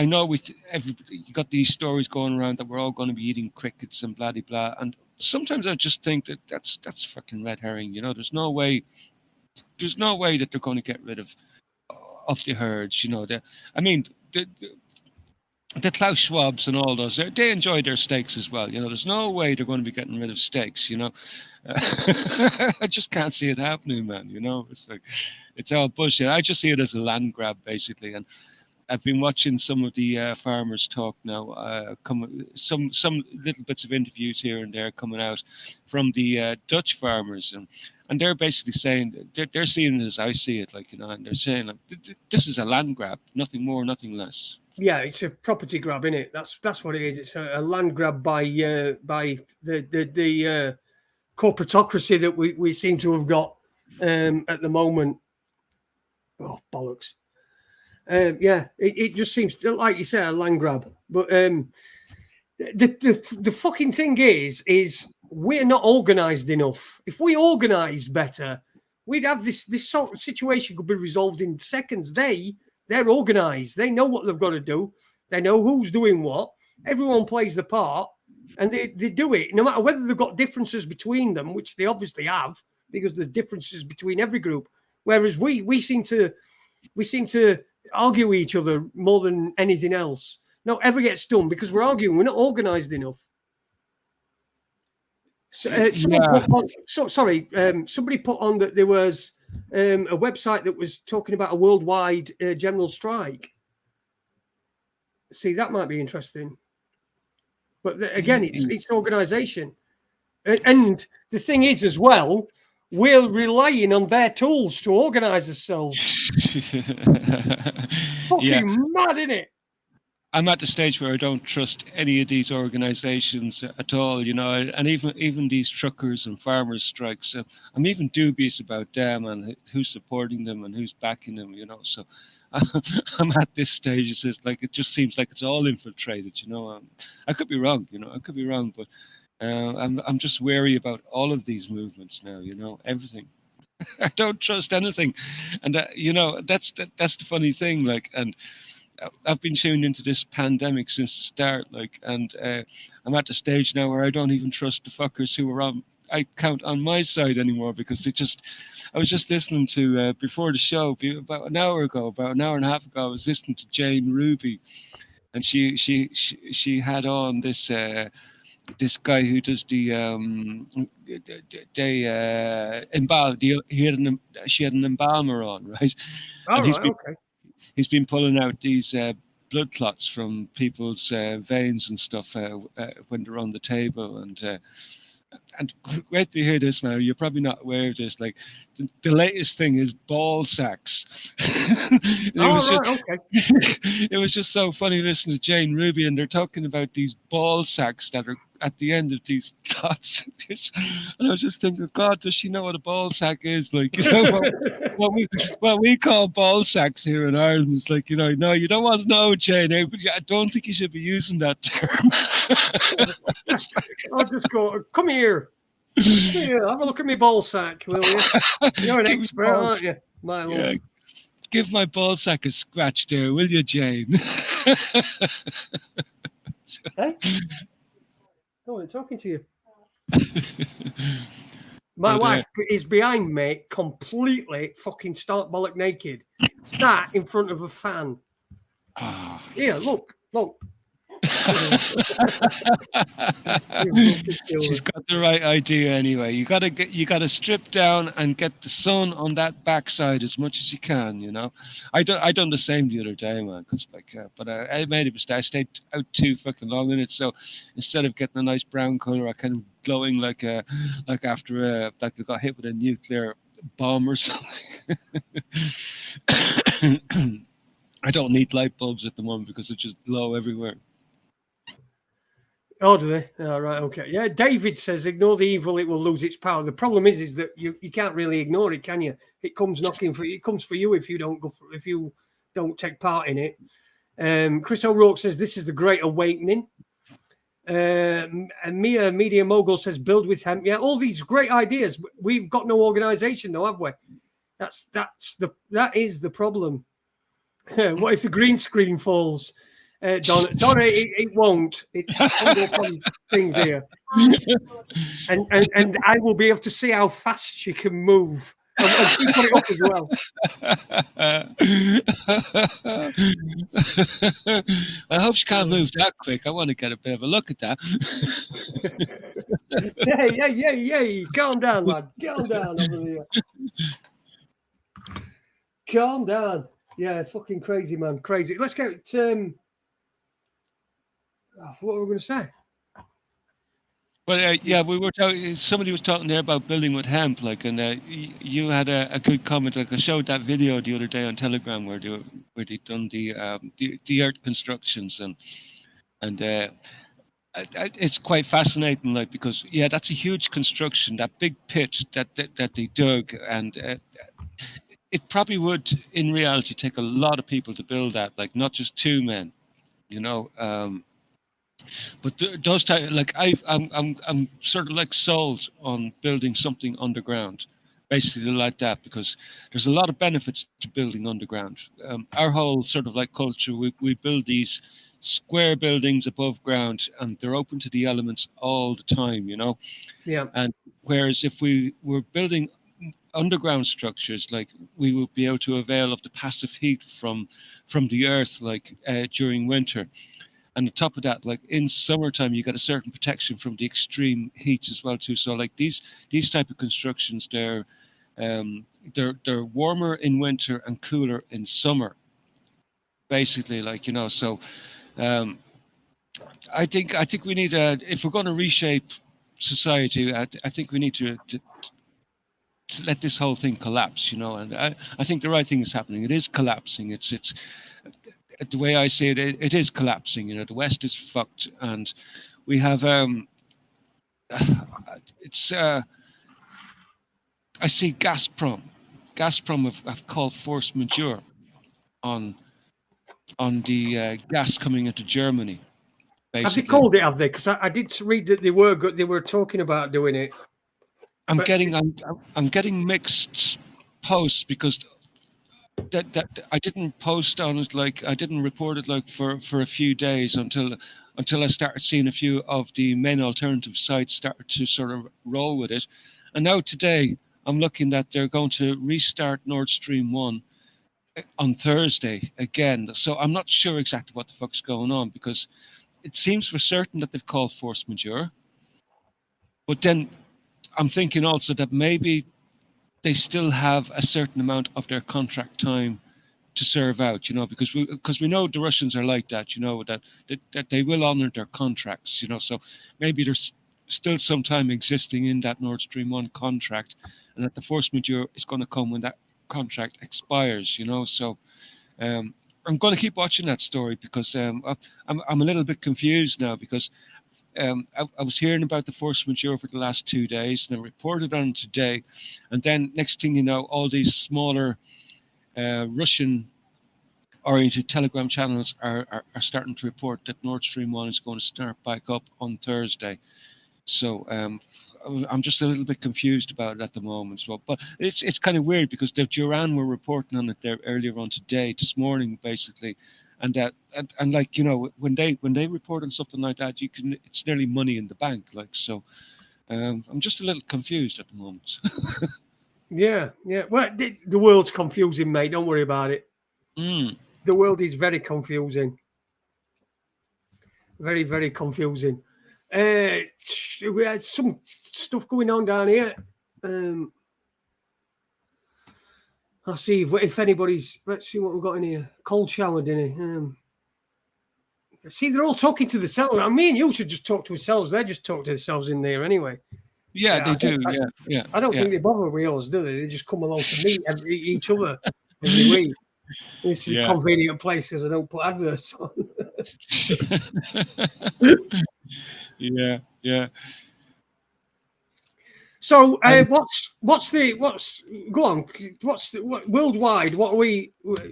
know with everybody, you got these stories going around that we're all going to be eating crickets and blah de blah. And sometimes I just think that's fucking red herring. There's no way that they're going to get rid of the herds. The Klaus Schwabs and all those, they enjoy their steaks as well. There's no way they're going to be getting rid of steaks. I just can't see it happening, man. It's like it's all bullshit. I just see it as a land grab, basically. And I've been watching some of the farmers talk now. Some little bits of interviews here and there coming out from the Dutch farmers, and they're basically saying they're seeing it as I see it, and they're saying this is a land grab, nothing more, nothing less. Yeah, it's a property grab, isn't it? That's what it is. It's a land grab by the corporatocracy that we seem to have got at the moment. Oh, bollocks. It just seems like you say a land grab. But the fucking thing is we're not organised enough. If we organised better, we'd have this sort of situation could be resolved in seconds. They're organised. They know what they've got to do. They know who's doing what. Everyone plays the part, and they do it no matter whether they've got differences between them, which they obviously have, because there's differences between every group. Whereas we seem to argue with each other more than anything else. Not ever gets done because we're arguing. We're not organised enough. Somebody put on that there was a website that was talking about a worldwide general strike. See, that might be interesting. But again, it's organisation. And the thing is as well, we're relying on their tools to organise ourselves. Fucking mad, isn't it? I'm at the stage where I don't trust any of these organisations at all, and even these truckers and farmers strikes. I'm even dubious about them and who's supporting them and who's backing them, So I'm at this stage. It just seems like it's all infiltrated, I could be wrong, but I'm just wary about all of these movements now, everything. I don't trust anything, and that's the funny thing, and I've been tuned into this pandemic since the start, and I'm at the stage now where I don't even trust the fuckers who are I count on my side anymore, because I was just listening to before the show about an hour and a half ago. I was listening to Jane Ruby, and she had on this guy who does the she had an embalmer on, right? Okay. He's been pulling out these blood clots from people's veins and stuff when they're on the table. And wait to hear this, man. You're probably not aware of this. Like the latest thing is ball sacks. Okay. It was just so funny listening to Jane Ruby, and they're talking about these ball sacks that are at the end of these thoughts. And I was just thinking, God, does she know what a ball sack is? Like, you know, what we call ball sacks here in Ireland is like, you know, no, you don't want to know, Jane. But I don't think you should be using that term. I'll just go, come here. Come here, have a look at my ball sack, will you? You're an expert, aren't you, my love? Yeah. Give my ball sack a scratch there, will you, Jane? Hey? No, I'm talking to you. My wife is behind me, completely fucking stark bollock naked, sat in front of a fan. Here, look. She's got the right idea anyway. You gotta strip down and get the sun on that backside as much as you can. You know, I done the same the other day, man. Cause but I made a mistake. I stayed out too fucking long in it. So instead of getting a nice brown color, I kind of glowing like after like I got hit with a nuclear bomb or something. I don't need light bulbs at the moment because they just glow everywhere. Oh, do they? Oh, right, okay. Yeah, David says, ignore the evil, it will lose its power. The problem is that you can't really ignore it, can you? It comes knocking for you. It comes for you if you don't take part in it. Chris O'Rourke says, this is the Great Awakening. And Mia Media Mogul says, build with hemp. Yeah, all these great ideas. We've got no organization though, have we? That is the problem. What if the green screen falls? Donna, it won't. It's on things here, and I will be able to see how fast she can move. And she put it up as well. I hope she can't move that quick. I want to get a bit of a look at that. Hey! Calm down, lad. Calm down over there. Calm down. Yeah, fucking crazy, man. Crazy. Let's get what were we going to say? But yeah, we were talking. Somebody was talking there about building with hemp, like, and you had a good comment. Like I showed that video the other day on Telegram where they done the earth constructions, and it's quite fascinating, like, because that's a huge construction, that big pit that they dug, and it probably would in reality take a lot of people to build that, like not just two men, you know. But those type, like I'm sort of like sold on building something underground, basically like that, because there's a lot of benefits to building underground. Our whole sort of like culture, we build these square buildings above ground, and they're open to the elements all the time, you know. Yeah. And whereas if we were building underground structures, like we would be able to avail of the passive heat from the earth, like during winter. And on top of that, like in summertime, you get a certain protection from the extreme heats as well too. So like these type of constructions, they're warmer in winter and cooler in summer, basically. Like, you know, so I think we need if we're going to reshape society, I think we need to let this whole thing collapse, you know. And I think the right thing is happening. It is collapsing. It's the way I see it, it is collapsing. You know, the West is fucked, and we have it's. I see Gazprom have called force majeure on the gas coming into Germany. Basically. Have they called it? Have they? Because I did read that they were talking about doing it. I'm getting mixed posts because. That I didn't post on it, like I didn't report it like for a few days until I started seeing a few of the main alternative sites start to sort of roll with it. And now today I'm looking that they're going to restart Nord Stream 1 on Thursday again. So I'm not sure exactly what the fuck's going on, because it seems for certain that they've called force majeure. But then I'm thinking also that maybe they still have a certain amount of their contract time serve out, because we know the Russians are like that, that they will honor their contracts, so maybe there's still some time existing in that Nord Stream 1 contract, and that the force majeure is going to come when that contract expires, so I'm going to keep watching that story, because I'm a little bit confused now, because I was hearing about the force majeure for the last 2 days, and I reported on it today, and then next thing you know, all these smaller Russian-oriented Telegram channels are starting to report that Nord Stream 1 is going to start back up on Thursday. So I'm just a little bit confused about it at the moment. So, but it's kind of weird, because the Duran were reporting on it there earlier on today, this morning, basically. And that and like, when they report on something like that, it's nearly money in the bank. Like, so I'm just a little confused at the moment. Yeah. Well, the world's confusing, mate. Don't worry about it. Mm. The world is very confusing. Very, very confusing. We had some stuff going on down here. I'll see if anybody's. Let's see what we've got in here. Cold shower dinner. See, they're all talking to themselves. I mean, you should just talk to yourselves. They just talk to themselves in there anyway. Yeah, they do. Yeah. I don't think they bother with us, do they? They just come along to meet each other every week. This is a convenient place because I don't put adverts on. Yeah. So, what's go on? Worldwide? What are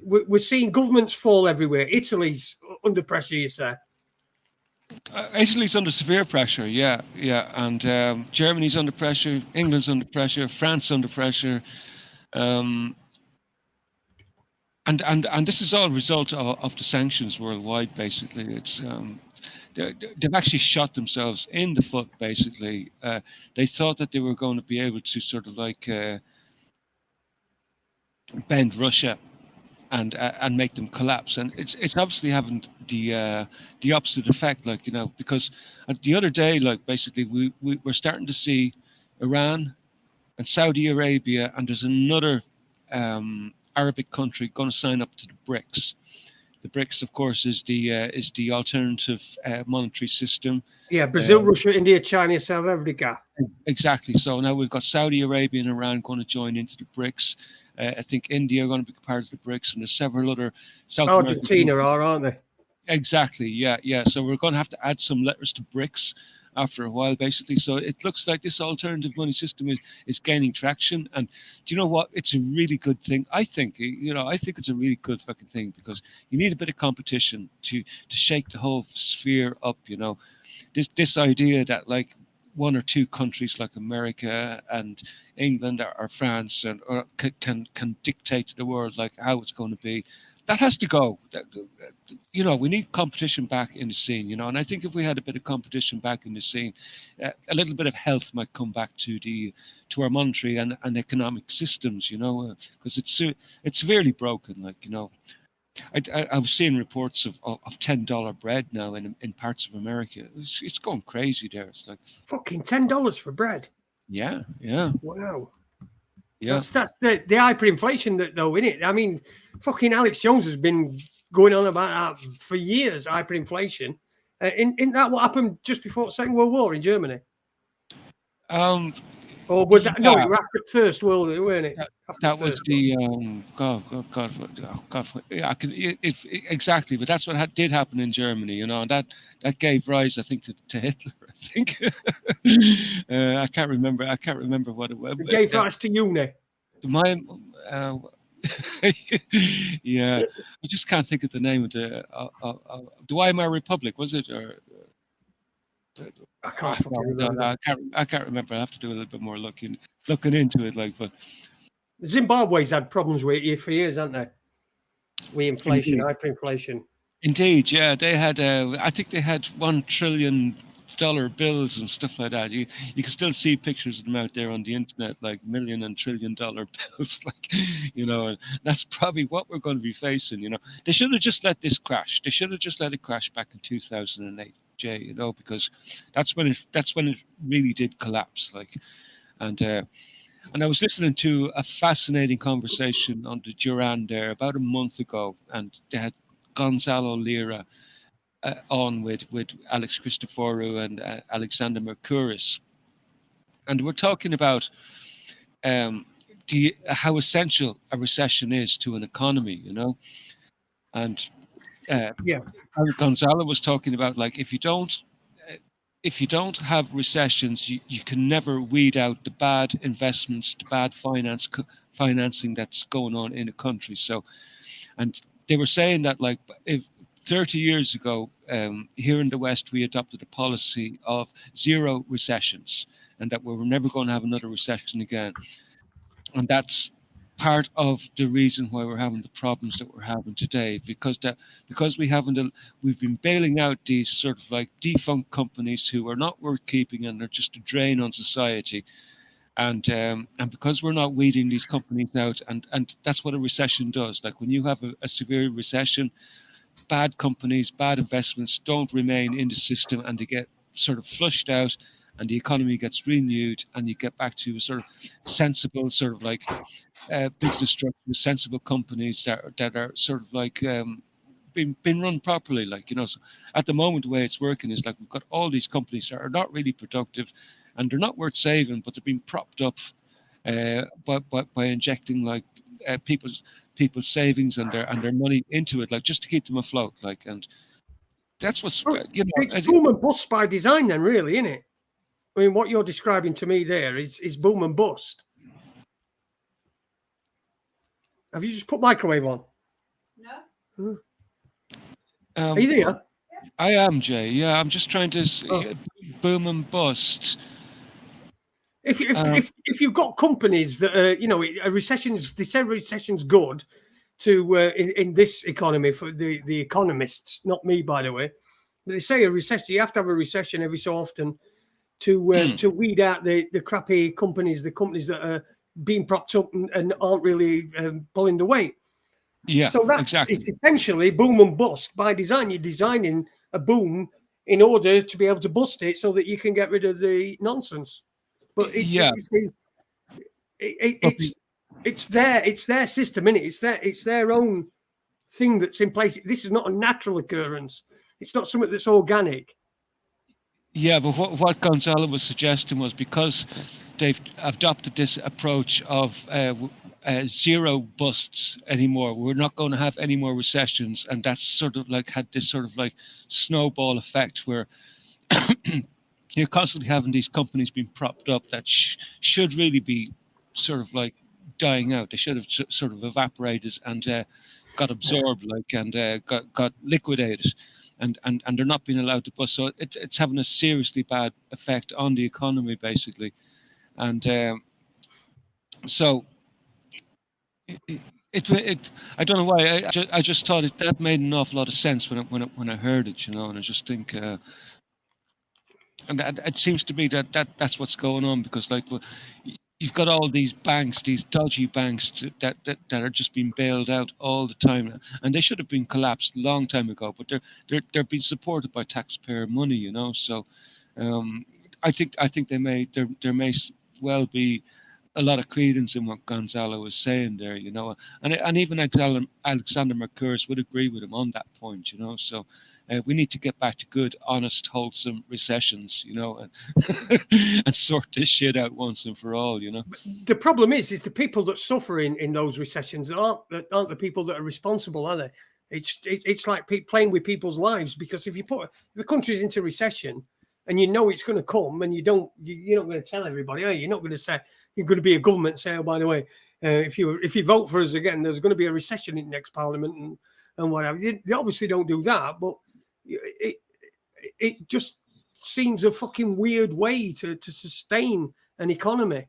we're seeing governments fall everywhere. Italy's under pressure, you say? Italy's under severe pressure, yeah, and Germany's under pressure, England's under pressure, France under pressure, and this is all a result of the sanctions worldwide. Basically, it's they've actually shot themselves in the foot. Basically, they thought that they were going to be able to sort of like bend Russia and make them collapse, and it's obviously having the opposite effect, like, because the other day, like, basically we're starting to see Iran and Saudi Arabia, and there's another Arabic country going to sign up to the BRICS. The BRICS, of course, is the alternative monetary system. Yeah, Brazil, Russia, India, China, South Africa. Exactly. So now we've got Saudi Arabia and Iran going to join into the BRICS. I think India are going to be part of the BRICS, and there's several other South Argentina are, aren't they? Exactly. Yeah. So we're going to have to add some letters to BRICS after a while, basically. So it looks like this alternative money system is gaining traction. And do you know what? It's a really good thing. I think it's a really good fucking thing, because you need a bit of competition to shake the whole sphere up. This idea that, like, one or two countries like America and England or France or can dictate to the world, like, how it's going to be. That has to go. We need competition back in the scene, and I think if we had a bit of competition back in the scene, a little bit of health might come back to our monetary and economic systems, because it's severely broken. Like, I was seeing reports of $10 bread now in parts of America. It's going crazy there. It's like fucking $10 for bread. Yeah. Wow. Yeah. That's the hyperinflation, though, isn't it? I mean, fucking Alex Jones has been going on about that for years. Hyperinflation. Isn't that what happened just before the Second World War in Germany? Or was that? No, it was after First World War, weren't it? That was the God. Yeah, exactly. But that's what did happen in Germany, and that gave rise, I think, to Hitler. I think I can't remember what it was. It gave rise to uni. Yeah, I just can't think of the name of the Weimar Republic, was it? Or I can't remember. I can't remember. I have to do a little bit more looking into it. Like, but Zimbabwe's had problems with it for years, haven't they? With inflation, hyperinflation. Indeed, yeah. They had. I think they had $1 trillion bills and stuff like that. You can still see pictures of them out there on the internet, like million and $1 trillion bills. Like, and that's probably what we're going to be facing. They should have just let this crash. They should have just let it crash back in 2008. Because that's when it really did collapse, like, and And I was listening to a fascinating conversation on the Duran there about a month ago, and they had Gonzalo Lira on with Alex Christoforou and Alexander Mercouris, and we're talking about um, how essential a recession is to an economy, you know, and Yeah. Gonzalo was talking about like uh, if you don't have recessions, you can never weed out the bad investments, the bad financing that's going on in a country. So, and they were saying that like if 30 years ago, here in the West, we adopted a policy of zero recessions, and that we were never going to have another recession again. And that's part of the reason why we're having the problems that we're having today, because we've been bailing out these sort of like defunct companies who are not worth keeping and they're just a drain on society, and because we're not weeding these companies out, and that's what a recession does. Like when you have a severe recession, bad companies, bad investments don't remain in the system, and they get sort of flushed out, and the economy gets renewed, and you get back to a sort of sensible, sort of like business structures, sensible companies that are sort of like been run properly. Like, you know, so at the moment, the way it's working is like we've got all these companies that are not really productive, and they're not worth saving, but they're being propped up by injecting like people's savings and their money into it, like just to keep them afloat. Like, and that's what's you know. It's boom and bust by design, then, really, isn't it? I mean, what you're describing to me there is boom and bust. Have you just put microwave on? No. Are you there? I am, Jay. Yeah, I'm just trying to boom and bust. If you've got companies that are, you know, they say recession's good to in this economy for the economists, not me, by the way. But they say a recession, you have to have a recession every so often to weed out the crappy companies, the companies that are being propped up and aren't really pulling the weight. Yeah, so that exactly. It's essentially boom and bust by design. You're designing a boom in order to be able to bust it so that you can get rid of the nonsense. But it's their system, innit? It's their own thing that's in place. This is not a natural occurrence. It's not something that's organic. Yeah, but what Gonzalo was suggesting was because they've adopted this approach of zero busts anymore, we're not going to have any more recessions, and that's sort of like had this sort of like snowball effect where you're constantly having these companies being propped up that should really be sort of like dying out. They should have sort of evaporated and got absorbed, like, and got liquidated, and they're not being allowed to bust. So it's having a seriously bad effect on the economy, basically, and so. It I don't know why I just thought that made an awful lot of sense when I heard it, you know, and I just think and it seems to me that's what's going on, because like you've got all these banks, these dodgy banks that are just being bailed out all the time, and they should have been collapsed a long time ago, but they're being supported by taxpayer money, you know. So I think there may well be a lot of credence in what Gonzalo was saying there, you know, and even Alexander Mercouris would agree with him on that point, you know. So we need to get back to good, honest, wholesome recessions, you know, and sort this shit out once and for all, you know. The problem is the people that suffer in those recessions aren't the people that are responsible, are they? It's like playing with people's lives, because if the country's into recession and you know it's going to come, and you're not going to tell everybody, are you? You're not going to say, you're going to be a government say, oh, by the way, if you vote for us again, there's going to be a recession in the next parliament and whatever. They obviously don't do that, but it just seems a fucking weird way to sustain an economy.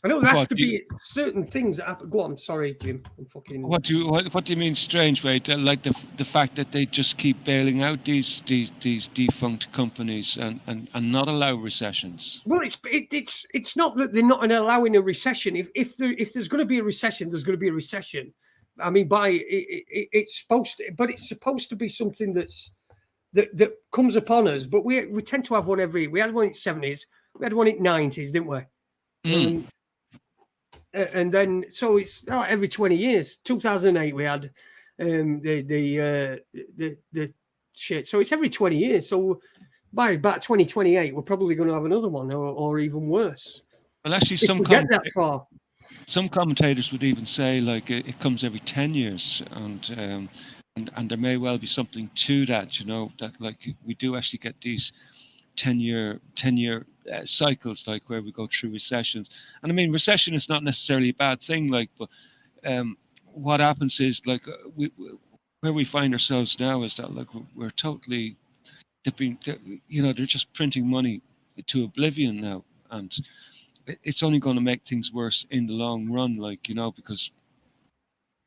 I know there has to be certain things that happen. Go on, sorry, Jim. I'm fucking. What do you mean strange way? Like the fact that they just keep bailing out these defunct companies and not allow recessions? Well, it's not that they're not allowing a recession. If there's going to be a recession, there's going to be a recession. I mean, it's supposed to be something that comes upon us. But we tend to have one we had one in the 70s. We had one in '90s, didn't we? Mm. And then so it's every 20 years. 2008 we had the shit. So it's every 20 years. So by about 2028, we're probably going to have another one, or even worse. Well, actually, If we get that far. some commentators would even say like it comes every 10 years, and there may well be something to that. You know, that like we do actually get these 10-year cycles, like where we go through recessions. And I mean, recession is not necessarily a bad thing, like, but what happens is like where we find ourselves now is that like we're totally dipping, you know, they're just printing money to oblivion now, and it's only going to make things worse in the long run, like, you know, because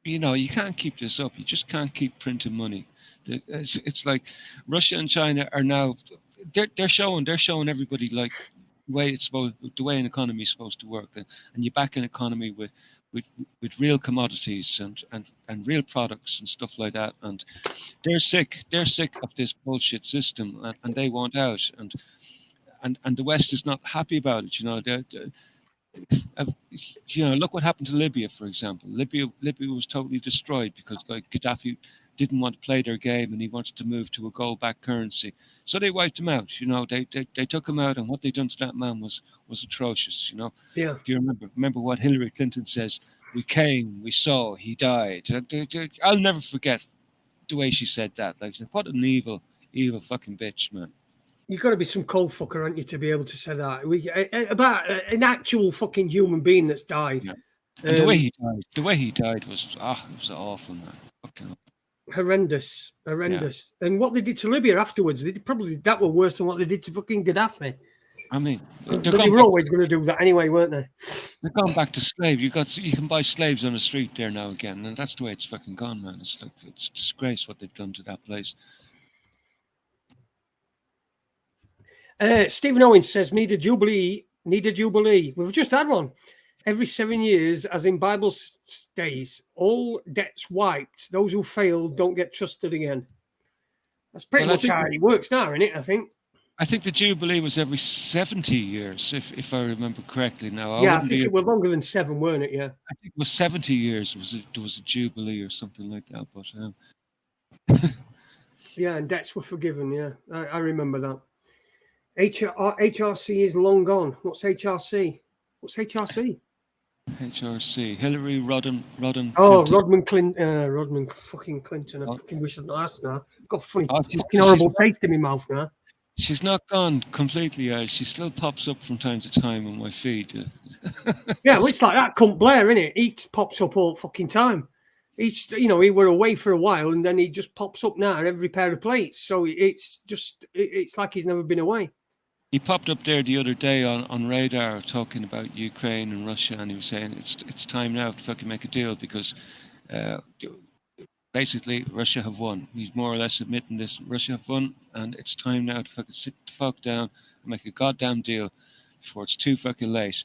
you know you can't keep this up. You just can't keep printing money. It's like Russia and China are now they're showing everybody like the way an economy is supposed to work, and you back an economy with real commodities and real products and stuff like that, and they're sick of this bullshit system, and they want out, and the West is not happy about it. You know, uh, you know, look what happened to Libya, for example. Libya was totally destroyed because like Gaddafi didn't want to play their game and he wanted to move to a gold-backed currency. So they wiped him out. You know, they took him out, and what they done to that man was atrocious. You know, Yeah. if you remember what Hillary Clinton says, "We came, we saw, he died." I'll never forget the way she said that. Like, what an evil fucking bitch, man. You've got to be some cold fucker, aren't you, to be able to say that about an actual fucking human being that's died. Yeah. And the way he died was it was awful, man. Fucking horrendous. And what they did to Libya afterwards, they probably that were worse than what they did to fucking Gaddafi. I mean, but they were always going to do that anyway, weren't they? They're gone back to slave. You can buy slaves on the street there now again, and that's the way it's fucking gone, man. It's like it's a disgrace what they've done to that place. Stephen Owens says, need a jubilee. We've just had one. Every 7 years, as in Bible days, all debts wiped. Those who fail don't get trusted again. That's pretty much how it works now, isn't it? I think the Jubilee was every 70 years, if I remember correctly now. I think it was longer than 7, weren't it? Yeah. I think it was 70 years there was a Jubilee or something like that. But yeah, and debts were forgiven, yeah. I remember that. HRC is long gone. What's HRC? HRC. Hillary Rodham. Oh, Rodman Clinton. Rodman fucking Clinton. I fucking wish I'd not asked now. I've got funny fucking horrible taste in my mouth now. She's not gone completely out. She still pops up from time to time on my feed. Yeah, well, it's like that cunt Blair, isn't it? He pops up all fucking time. He's, you know, he were away for a while and then he just pops up now every pair of plates. So it's like he's never been away. He popped up there the other day on Radar talking about Ukraine and Russia, and he was saying it's time now to fucking make a deal because basically Russia have won. He's more or less admitting this. Russia have won, and it's time now to fucking sit the fuck down and make a goddamn deal before it's too fucking late.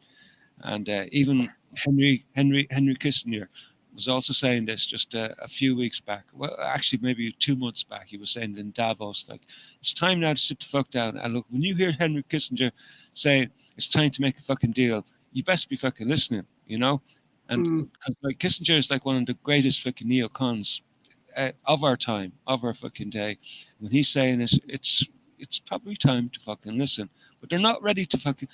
And even Henry Kissinger was also saying this just a few weeks back. Well, actually, maybe 2 months back, he was saying in Davos, like, it's time now to sit the fuck down. And look, when you hear Henry Kissinger say it's time to make a fucking deal, you best be fucking listening, you know? And because like Kissinger is like one of the greatest fucking neocons of our time, of our fucking day. When he's saying it's probably time to fucking listen. But they're not ready to fucking.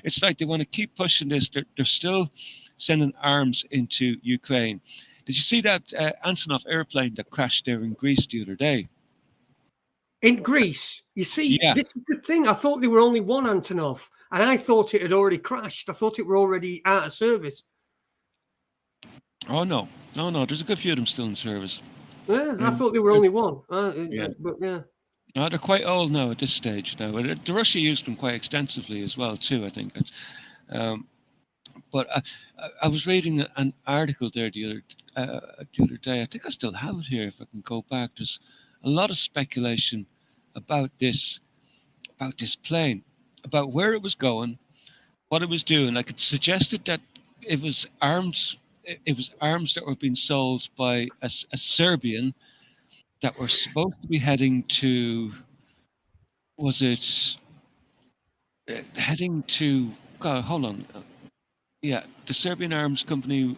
It's like they want to keep pushing this. They're still sending arms into Ukraine. Did you see that Antonov airplane that crashed there in Greece the other day? In Greece, you see, This is the thing. I thought there were only one Antonov, and I thought it had already crashed. I thought it were already out of service. Oh no! There's a good few of them still in service. Yeah, I thought there were only one. But yeah. No, they're quite old now at this stage now. The Russia used them quite extensively as well too, I think. But I was reading an article there the other day. I think I still have it here if I can go back. There's a lot of speculation about this plane, about where it was going, what it was doing. Like it suggested that it was arms. It was arms that were being sold by a Serbian that were supposed to be heading to, was it heading to, God, hold on. Yeah, the Serbian arms company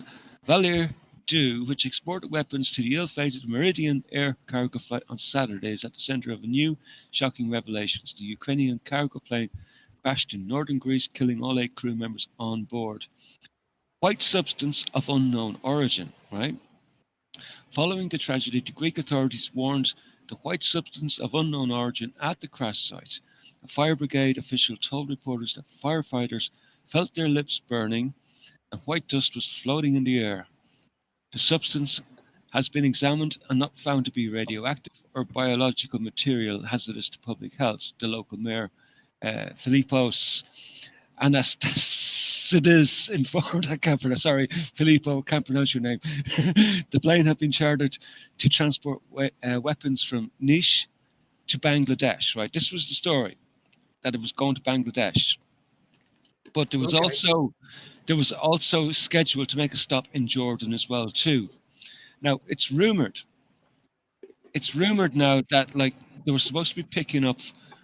Valir Do, which exported weapons to the ill-fated Meridian air cargo flight on Saturday, is at the center of a new shocking revelations. The Ukrainian cargo plane crashed in northern Greece, killing all 8 crew members on board. White substance of unknown origin, right? Following the tragedy, the Greek authorities warned the white substance of unknown origin at the crash site. A fire brigade official told reporters that firefighters felt their lips burning and white dust was floating in the air. The substance has been examined and not found to be radioactive or biological material hazardous to public health, the local mayor, Philippos Anastasidis informed. I can't pronounce. Sorry, Filippo, can't pronounce your name. The plane had been chartered to transport weapons from Nish to Bangladesh. Right, this was the story, that it was going to Bangladesh, but there was also scheduled to make a stop in Jordan as well too. Now it's rumored now that like they were supposed to be picking up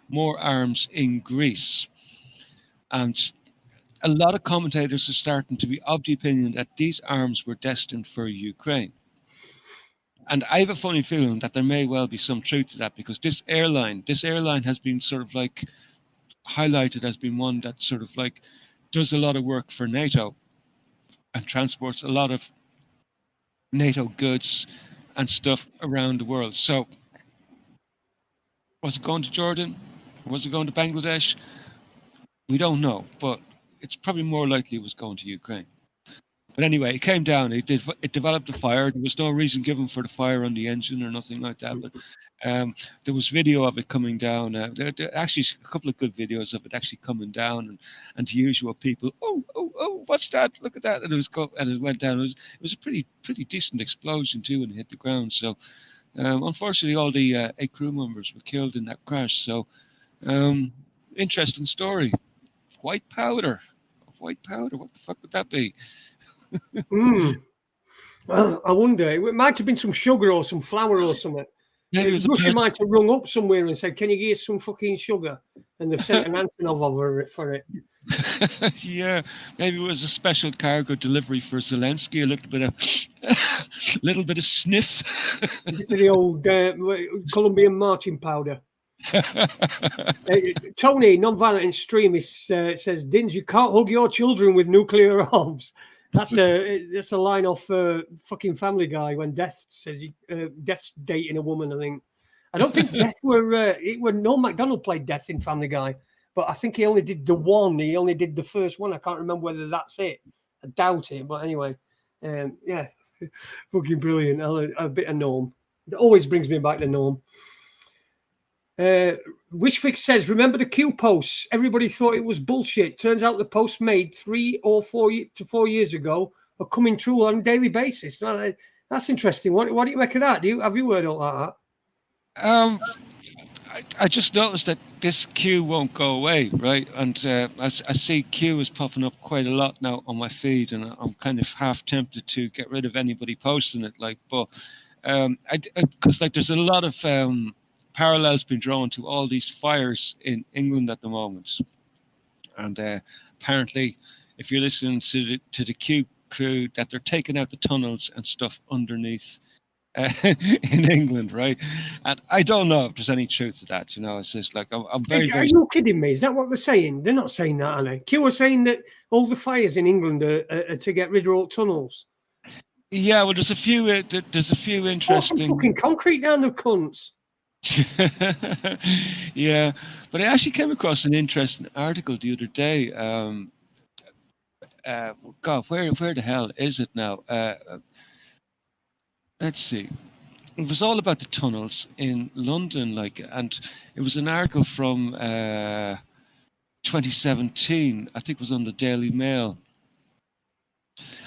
more arms in Greece, and a lot of commentators are starting to be of the opinion that these arms were destined for Ukraine. And I have a funny feeling that there may well be some truth to that, because this airline has been sort of like highlighted as being one that sort of like does a lot of work for NATO and transports a lot of NATO goods and stuff around the world. So was it going to Jordan? Was it going to Bangladesh? We don't know, but it's probably more likely it was going to Ukraine. But anyway, it came down. It developed a fire. There was no reason given for the fire on the engine or nothing like that. But there was video of it coming down. There actually a couple of good videos of it actually coming down, and the usual people. Oh! What's that? Look at that! And it went down. It was a pretty decent explosion too, and it hit the ground. So unfortunately, all the 8 crew members were killed in that crash. So interesting story. White powder. What the fuck would that be? Well, I wonder. It might have been some sugar or some flour or something. Maybe it was Russia might have rung up somewhere and said, "Can you give us some fucking sugar?" And they've sent an Antonov over for it. Yeah, maybe it was a special cargo delivery for Zelensky. A little bit of sniff. The old Colombian marching powder. Tony, non-violent extremist, says, "Dins, you can't hug your children with nuclear arms." That's a line off fucking Family Guy when Death says Death's dating a woman. I think. I don't think Death were. Noel McDonald played Death in Family Guy, but I think he only did the one. He only did the first one. I can't remember whether that's it. I doubt it, but anyway, yeah, fucking brilliant. A bit of Norm. It always brings me back to Norm. Wishfix says, "Remember the Q posts? Everybody thought it was bullshit. Turns out the posts made 3 or 4 years ago are coming true on a daily basis." Well, that's interesting. What do you make of that? Have you heard all that? I just noticed that this Q won't go away, right? And I see Q is popping up quite a lot now on my feed, and I'm kind of half tempted to get rid of anybody posting it. Like, but because like there's a lot of parallels being drawn to all these fires in England at the moment, and apparently, if you're listening to the Q crew, that they're taking out the tunnels and stuff underneath in England, right? And I don't know if there's any truth to that. You know, it's just like I'm very. Are you kidding me? Is that what they're saying? They're not saying that, are they? Q are saying that all the fires in England are to get rid of all tunnels. Yeah, well, there's a few interesting. Some fucking concrete down the cunts. Yeah, but I actually came across an interesting article the other day. God, where the hell is it now? Let's see. It was all about the tunnels in London, and it was an article from 2017. I think it was on the Daily Mail,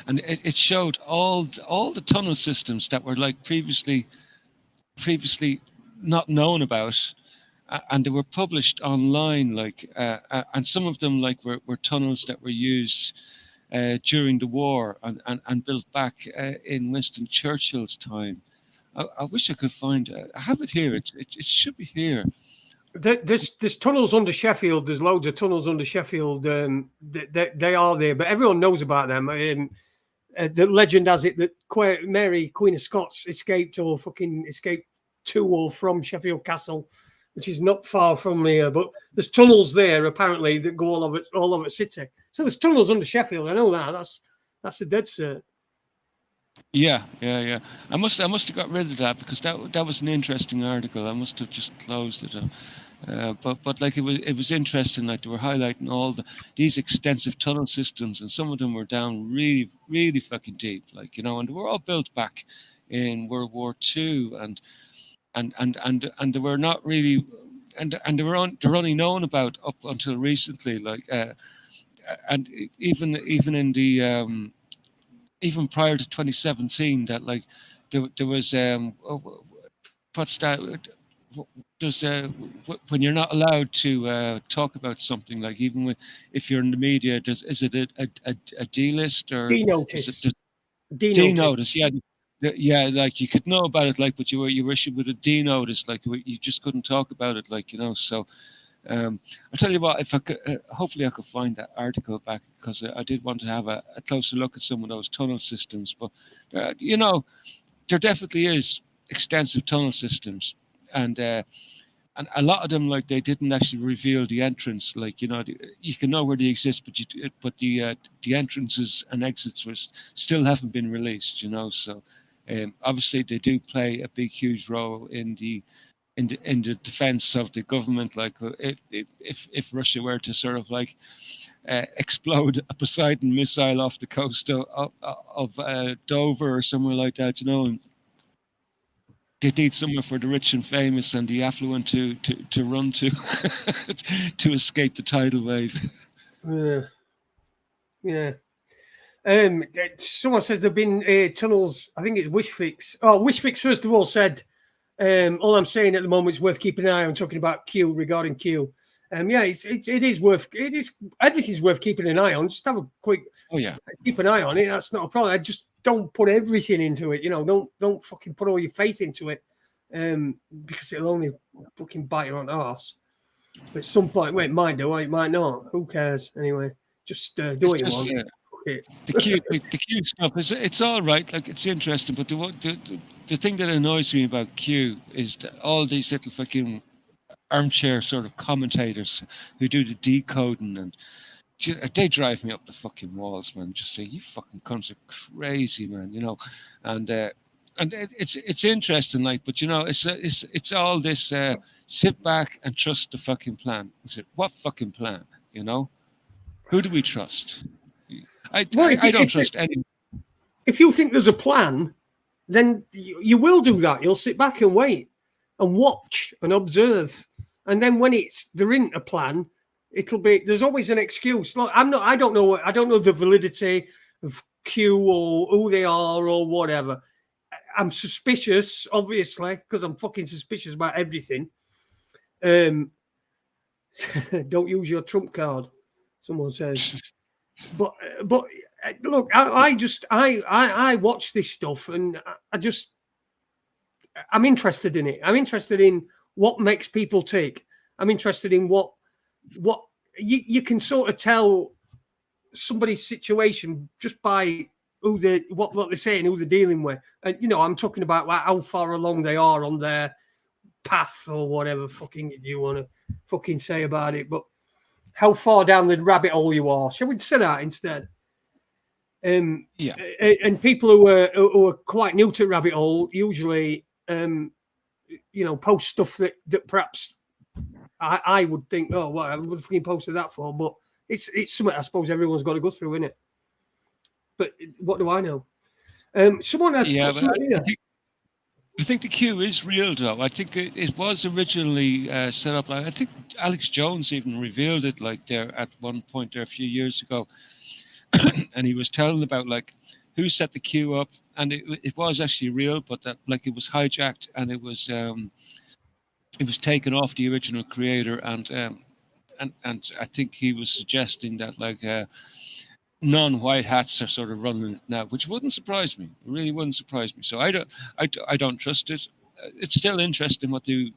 and it showed all the tunnel systems that were like previously not known about, and they were published online, and some of them were tunnels that were used during the war and built back in Winston Churchill's time. I wish I could find it. I have it here. It should be here. There's tunnels under Sheffield. There's loads of tunnels under Sheffield. They are there, but everyone knows about them. The legend has it that Mary, Queen of Scots, escaped to or from Sheffield Castle, which is not far from here. But there's tunnels there apparently that go all over the city. So there's tunnels under Sheffield. I know that. That's a dead cert. Yeah. I must have got rid of that because that was an interesting article. I must have just closed it. But like it was interesting. Like they were highlighting all these extensive tunnel systems, and some of them were down really, really fucking deep. Like and they were all built back in World War II, and they were not really, and they're only known about up until recently. Like and even in the even prior to 2017, that like there was what's that? There's when you're not allowed to talk about something, like even if you're in the media, is it a D list or D-notice? D-notice, yeah. Yeah, like you could know about it, like, but you were issued with a D notice, like you just couldn't talk about it, like So, I'll tell you what, if I could, hopefully I could find that article back because I did want to have a closer look at some of those tunnel systems. But there definitely is extensive tunnel systems, and a lot of them, like, they didn't actually reveal the entrance. Like you can know where they exist, but the entrances and exits still haven't been released. So. Obviously, they do play a big, huge role in the defense of the government. Like if Russia were to sort of like explode a Poseidon missile off the coast of Dover or somewhere like that, and they need somewhere for the rich and famous and the affluent to run to to escape the tidal wave. Yeah. Someone says there've been tunnels. I think it's Wishfix. Oh, Wishfix first of all said, all I'm saying at the moment is worth keeping an eye on. Talking about Q, regarding Q. Yeah, it is worth. It is, everything's worth keeping an eye on. Just have a quick. Oh yeah. Keep an eye on it. That's not a problem. I just don't put everything into it. Don't fucking put all your faith into it, because it'll only fucking bite you on the arse. But at some point, it might do, it might not. Who cares anyway? Just do what you want. The Q stuff it's all right, like it's interesting, but the thing that annoys me about Q is that all these little fucking armchair sort of commentators who do the decoding, and they drive me up the fucking walls, man. Just say, you fucking cunts are crazy, man, and it's interesting, like, but it's all this sit back and trust the fucking plan. What fucking plan? Who do we trust? I don't trust anyone. If you think there's a plan, then you will do that. You'll sit back and wait and watch and observe. And then when there isn't a plan, there's always an excuse. Look, I don't know the validity of Q or who they are or whatever. I'm suspicious, obviously, because I'm fucking suspicious about everything. Don't use your trump card, someone says. But look, I watch this stuff, and I'm interested in it. I'm interested in what makes people tick. I'm interested in what you can sort of tell somebody's situation just by what they're saying, who they're dealing with. I'm talking about how far along they are on their path or whatever fucking you want to fucking say about it, but how far down the rabbit hole you are. Shall we say that instead? Yeah. And people who are quite new to rabbit hole usually, post stuff that perhaps I would think, oh, well, I would fucking posted that for, but it's something I suppose everyone's got to go through, isn't it? But what do I know? Someone had I think the Q is real, though. I think it was originally set up. I think Alex Jones even revealed it, like, there at one point there a few years ago, and he was telling about like who set the Q up, and it was actually real, but that like it was hijacked and it was taken off the original creator, and I think he was suggesting that like non-white hats are sort of running it now, which wouldn't surprise me. It really wouldn't surprise me. So I don't trust it. It's still interesting what they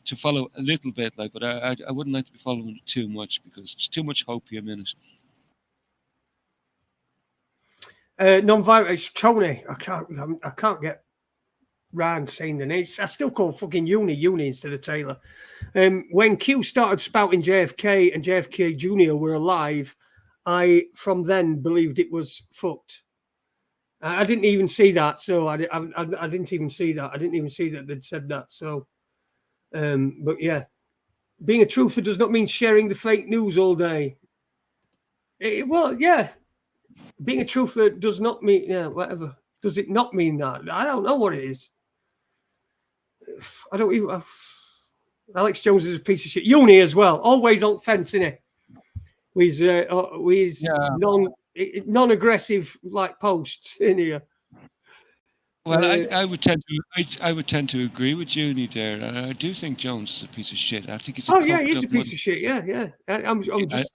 to follow a little bit, like, but I wouldn't like to be following it too much because it's too much hopium in it. Non-violent, it's Tony. I can't get round saying the name. I still call fucking Uni instead of Taylor. When Q started spouting JFK and JFK Jr. were alive, I from then believed it was fucked. I didn't even see that, so I didn't even see that. I didn't even see that they'd said that. So, but yeah, being a truther does not mean sharing the fake news all day. Well, yeah, being a truther does not mean, yeah, whatever. Does it not mean that? I don't know what it is. I don't even. Alex Jones is a piece of shit. Uni as well, always on fence, innit? With non-aggressive like posts in here. Well, I would tend to agree with Uni there. I do think Jones is a piece of shit. I think he's a he's a piece of shit. Yeah. I'm just.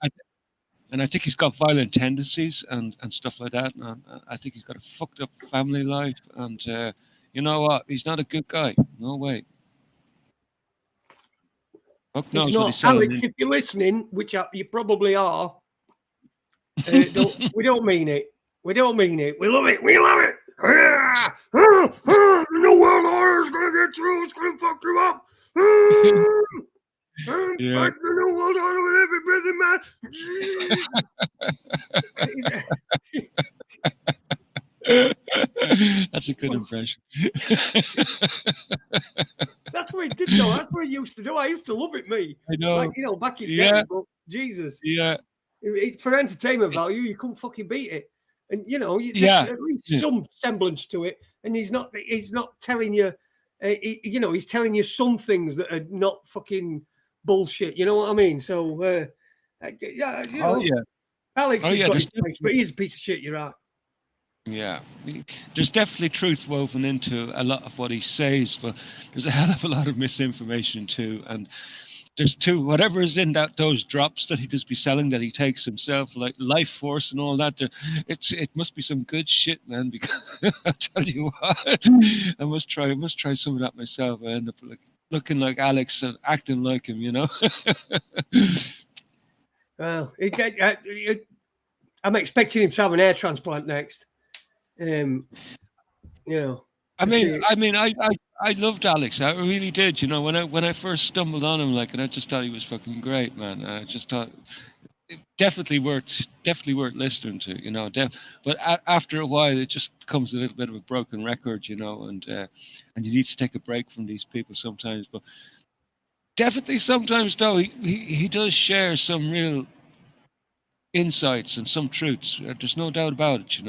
And I think he's got violent tendencies and stuff like that. And I think he's got a fucked up family life. And you know what? He's not a good guy. No way. Fuck knows what he's selling. Alex, if you're listening, which you probably are, we don't mean it. We don't mean it. We love it. We love it. The New World Order is going to get through. It's going to fuck you up. Yeah. Back the New World Order with every breathing man. That's a good impression. That's what he did, though. That's what he used to do. I used to love it, me. I know. Like, back in the day. But Jesus. Yeah. For entertainment value, you couldn't fucking beat it. And there's at least some semblance to it. And he's not telling you, he's telling you some things that are not fucking bullshit. You know what I mean? So, Alex has got his place, but he's a piece of shit. You're right. Yeah, there's definitely truth woven into a lot of what he says, but there's a hell of a lot of misinformation too. And there's whatever is in those drops that he just be selling that he takes himself, like Life Force and all that. It must be some good shit, man. Because I tell you what, I must try some of that myself. I end up looking like Alex and acting like him, Well, I'm expecting him to have an air transplant next. I loved Alex. I really did. When I first stumbled on him, and I just thought he was fucking great, man. I just thought it definitely worth listening to. But after a while, it just becomes a little bit of a broken record, and you need to take a break from these people sometimes. But definitely sometimes, though, he does share some real insights and some truths. There's no doubt about it,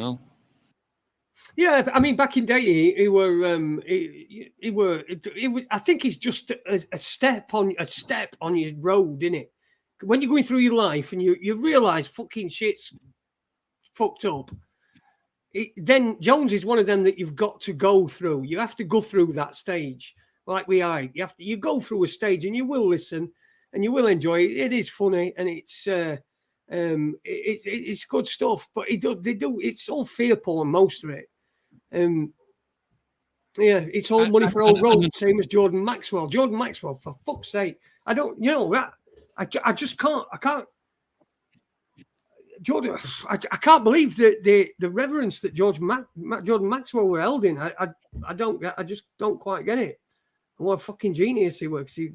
Yeah, I mean, back in day, he were. I think it's just a step on your road, isn't it? When you're going through your life and you realise fucking shit's fucked up, then Jones is one of them that you've got to go through. You have to go through that stage, like you go through a stage, and you will listen, and you will enjoy it. It is funny, and it's good stuff. But it's all fear porn, most of it. It's all money for old road, same as Jordan Maxwell. Jordan Maxwell, for fuck's sake, I don't, I just can't. I can't. Jordan, I can't believe the reverence that Jordan Maxwell were held in. I just don't quite get it. And what a fucking genius he was. He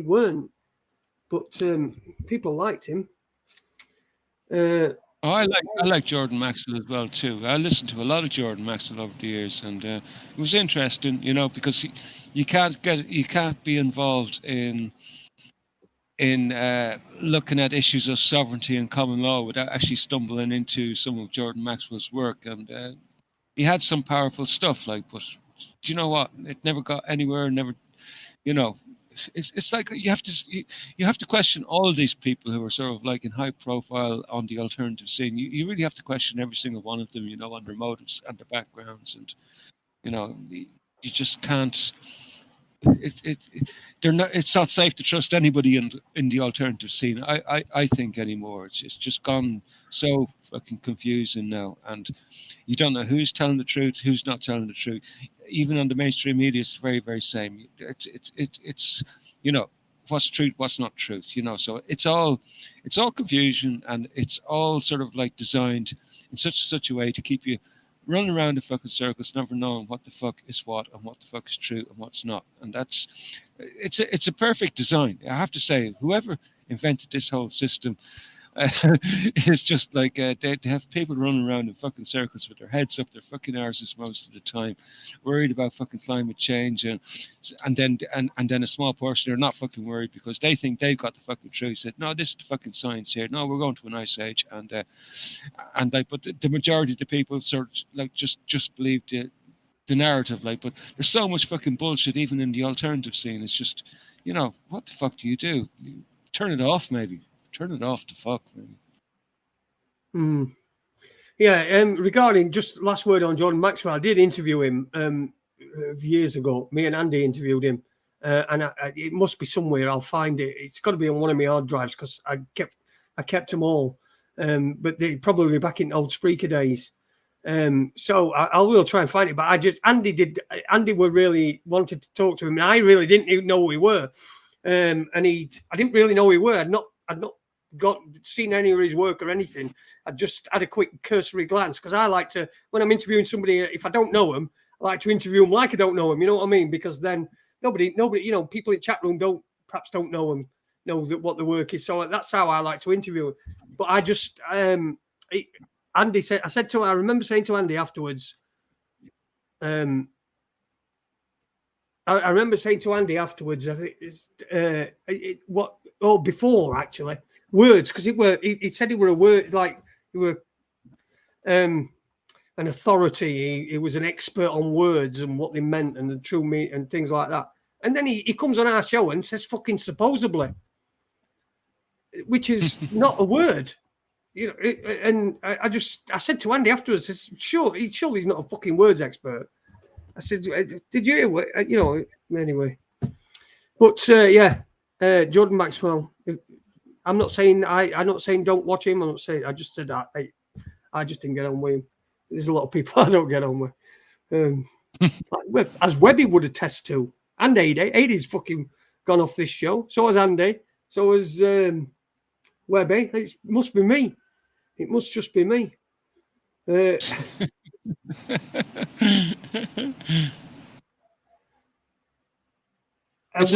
weren't, but people liked him. I like Jordan Maxwell as well too. I listened to a lot of Jordan Maxwell over the years, and it was interesting, because you can't be involved in looking at issues of sovereignty and common law without actually stumbling into some of Jordan Maxwell's work. And he had some powerful stuff, but do you know what? It never got anywhere. Never, It's like you have to question all of these people who are sort of like in high profile on the alternative scene. You really have to question every single one of them, on their motives and their backgrounds, and you just can't. It's not safe to trust anybody in the alternative scene. I think anymore. It's just gone so fucking confusing now, and you don't know who's telling the truth, who's not telling the truth. Even on the mainstream media, it's very, very same. It's you know, what's truth, what's not truth, you know. So it's all confusion, and it's all sort of like designed in such a way to keep you running around in fucking circles, never knowing what the fuck is what and what the fuck is true and what's not. And it's a perfect design. I have to say, whoever invented this whole system, it's just like they have people running around in fucking circles with their heads up their fucking arses most of the time, worried about fucking climate change, and then a small portion are not fucking worried because they think they've got the fucking truth. Said, no, this is the fucking science here. No, we're going to an ice age, and like, but the majority of the people sort of like just believe the narrative, like. But there's so much fucking bullshit even in the alternative scene. It's just, you know, what the fuck do you do? Turn it off, maybe. Turn it off to fuck, maybe. Yeah, regarding, just last word on Jordan Maxwell, I did interview him years ago. Me and Andy interviewed him, and it must be somewhere. I'll find it. It's got to be on one of my hard drives because I kept them all, but they probably back in old Spreaker days. So I will try and find it. But Andy were really wanted to talk to him, and I really didn't even know who we were, and I didn't really know who we were. I'd not seen any of his work or anything. I just had a quick cursory glance because I like to, when I'm interviewing somebody, if I don't know them, I like to interview them like I don't know them. You know what I mean? Because then nobody, you know, people in chat room perhaps don't know them, know what the work is. So that's how I like to interview them. But I just, Andy said, I remember saying to Andy afterwards, I remember saying to Andy afterwards, I think before actually. Words, because he said he were a word, like he were an authority. He was an expert on words and what they meant and the true meaning and things like that. And then he comes on our show and says fucking supposedly, which is not a word, you know. And I said to Andy afterwards, I said, sure he's not a fucking words expert. I said, did you hear what, you know? Anyway, but Jordan Maxwell. I'm not saying don't watch him. I'm not saying, I just said that I just didn't get on with him. There's a lot of people I don't get on with. As Webby would attest to, and Ady's fucking gone off this show. So has Andy. So has Webby. It must be me. It must just be me. And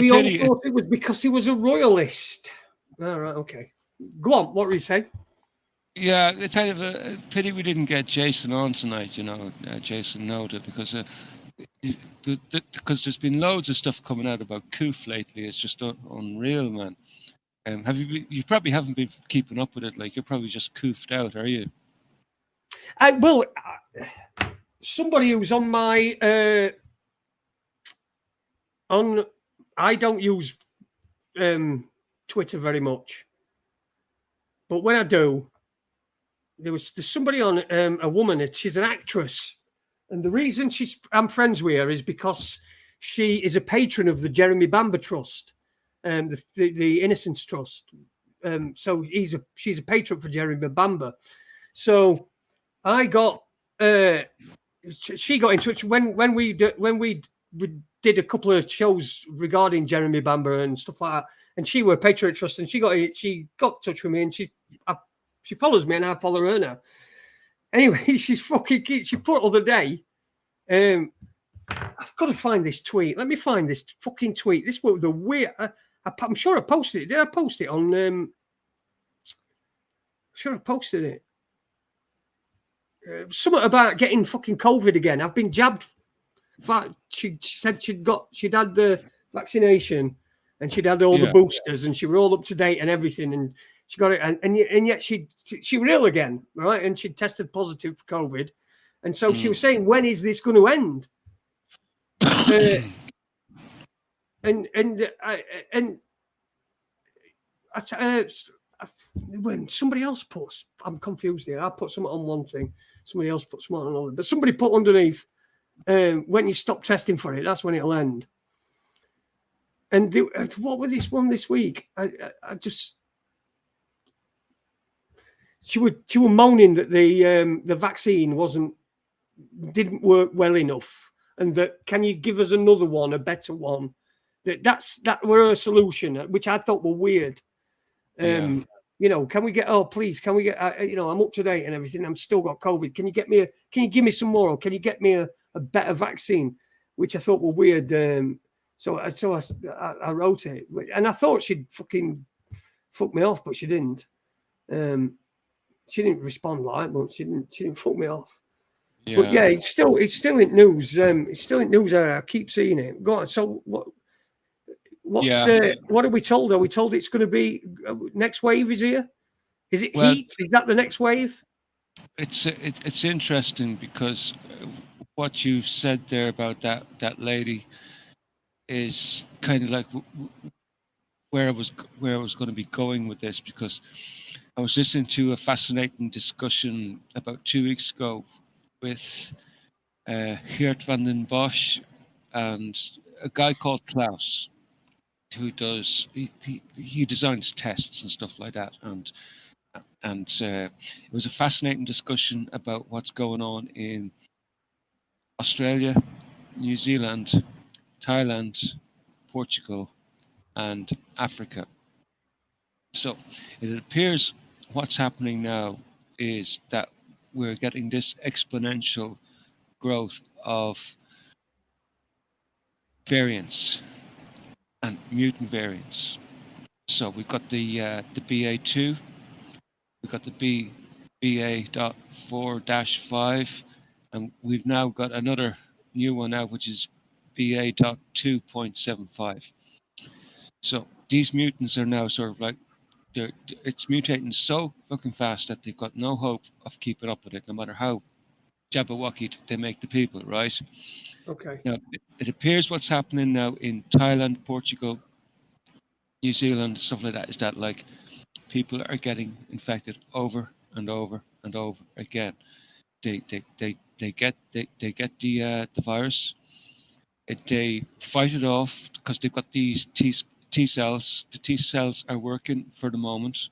we all thought it was because he was a royalist. All right, okay. Go on, what were you saying? Yeah, it's kind of a pity we didn't get Jason on tonight, you know, Jason Nota, because there's been loads of stuff coming out about Coof lately. It's just unreal, man. You probably haven't been keeping up with it, like you're probably just coofed out, are you? Somebody who's on my I don't use Twitter very much, but when I do, there's somebody on, a woman. She's an actress, and the reason I'm friends with her is because she is a patron of the Jeremy Bamber Trust, the Innocence Trust. So she's a patron for Jeremy Bamber. So I got she got in touch when we did a couple of shows regarding Jeremy Bamber and stuff like that. And she were Patriot Trust, and she got in touch with me, and she follows me, and I follow her now. Anyway, she's fucking cute. She put other day, I've got to find this tweet. Let me find this fucking tweet. This was the weird. I'm sure I posted it. Did I post it on? Sure, I posted it. Something about getting fucking COVID again. I've been jabbed. In fact, she said she'd had the vaccination. And she'd had all the boosters, and she were all up to date and everything, and she got it, and yet she was ill again, right? And she tested positive for COVID, and so she was saying, when is this going to end? When somebody else puts, I'm confused here. I put something on one thing, somebody else put something on another, but somebody put underneath, when you stop testing for it, that's when it'll end. And what was this one this week? She were moaning that the vaccine didn't work well enough, and that, can you give us another one, a better one That were her solution, which I thought were weird. Yeah. You know, can we get? Oh, please, can we get? You know, I'm up to date and everything. I'm still got COVID. Can you get me? Can you give me some more? Or can you get me a better vaccine? Which I thought were weird. So I wrote it, and I thought she'd fucking fuck me off, but she didn't. She didn't respond like, but she didn't fuck me off. Yeah. But yeah, it's still in news. It's still in news. I keep seeing it. Go on. So what are we told? Are we told it's going to be next wave is here? Is it Well, heat? Is that the next wave? it's interesting because what you said there about that lady is kind of like where I was going to be going with this, because I was listening to a fascinating discussion about 2 weeks ago with Geert van den Bosch and a guy called Klaus, who does he designs tests and stuff like that, and it was a fascinating discussion about what's going on in Australia, New Zealand, Thailand, Portugal, and Africa. So it appears what's happening now is that we're getting this exponential growth of variants and mutant variants. So we've got the BA2, we've got the BA.4-5, and we've now got another new one now, which is BA.2.75. So these mutants are now sort of like it's mutating so fucking fast that they've got no hope of keeping up with it, no matter how Jabberwocky they make the people, right? Okay. Now, it appears what's happening now in Thailand, Portugal, New Zealand, stuff like that, is that like people are getting infected over and over and over again. They get the virus. They fight it off because they've got these T cells. The T cells are working for the moment,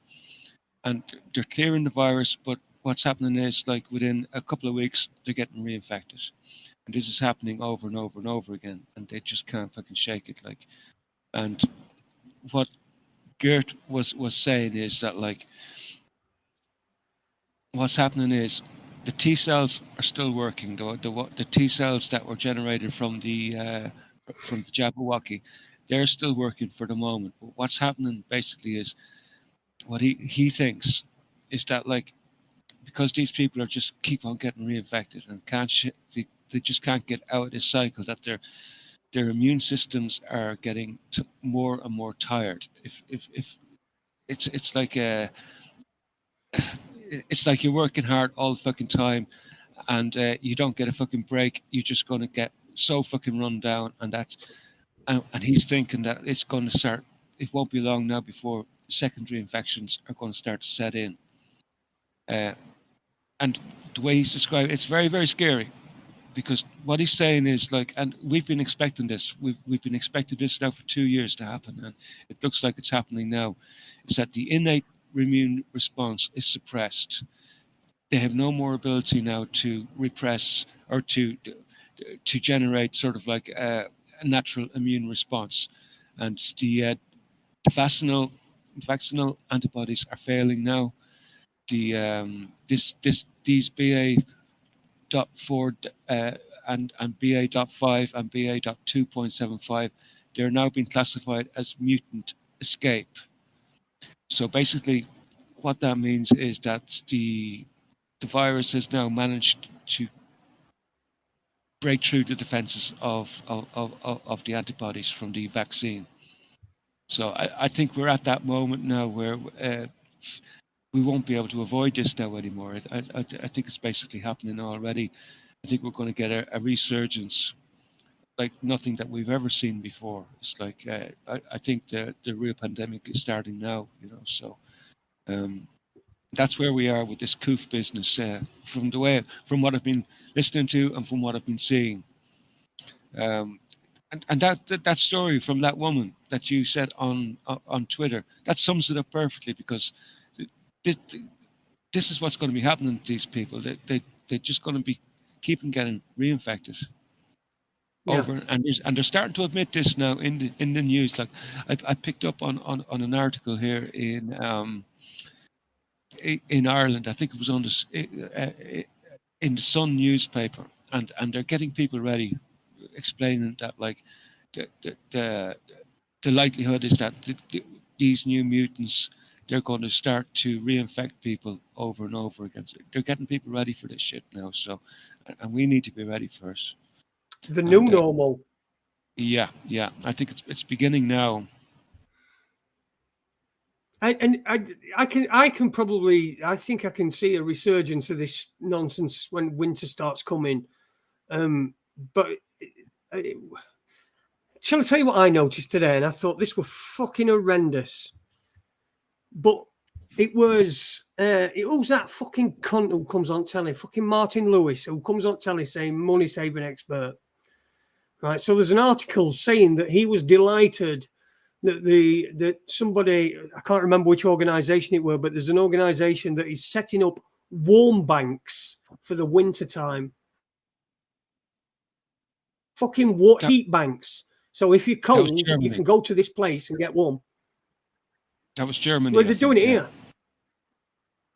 and they're clearing the virus. But what's happening is, like, within a couple of weeks, they're getting reinfected, and this is happening over and over and over again, and they just can't fucking shake it. Like, and what Gert was saying is that, like, what's happening is the T cells are still working. The T cells that were generated from the Jabberwocky, they're still working for the moment. But what's happening basically is what he thinks is that, like, because these people are just keep on getting reinfected and they just can't get out of this cycle, that their immune systems are getting more and more tired. If it's like it's like you're working hard all the fucking time, and you don't get a fucking break. You're just going to get so fucking run down, and he's thinking that it's going to start. It won't be long now before secondary infections are going to start to set in. And the way he's described it's very, very scary, because what he's saying is, like, and we've been expecting this. We've been expecting this now for 2 years to happen, and it looks like it's happening now. Is that the innate immune response is suppressed. They have no more ability now to repress or to generate sort of like a natural immune response, and the vaccinal antibodies are failing now. These BA.4 and BA.5 and BA.2.75, they're now being classified as mutant escape. So basically, what that means is that the virus has now managed to break through the defenses of the antibodies from the vaccine. So I think we're at that moment now where we won't be able to avoid this now anymore. I think it's basically happening already. I think we're going to get a resurgence like nothing that we've ever seen before. It's like I think the real pandemic is starting now, you know. So that's where we are with this coof business. From what I've been listening to and from what I've been seeing. And that story from that woman that you said on Twitter, that sums it up perfectly, because this, this is what's going to be happening to these people. They're just going to be keeping getting reinfected. Yeah. over, and they're starting to admit this now in the news. Like I picked up on an article here in Ireland. I think it was on in the Sun newspaper, and they're getting people ready, explaining that like the likelihood is that these new mutants, they're going to start to reinfect people over and over again. So they're getting people ready for this shit now. So, and we need to be ready for it. The new And, normal. Yeah. I think it's beginning now. I can probably, I think I can see a resurgence of this nonsense when winter starts coming. But shall I tell you what I noticed today? And I thought this was fucking horrendous. But it was that fucking cunt who comes on telly, fucking Martin Lewis, who comes on telly saying money saving expert. Right. So there's an article saying that he was delighted that somebody, I can't remember which organisation it were, but there's an organisation that is setting up warm banks for the winter time. Fucking heat banks. So if you're cold, you can go to this place and get warm. That was Germany. Well, they're doing it here.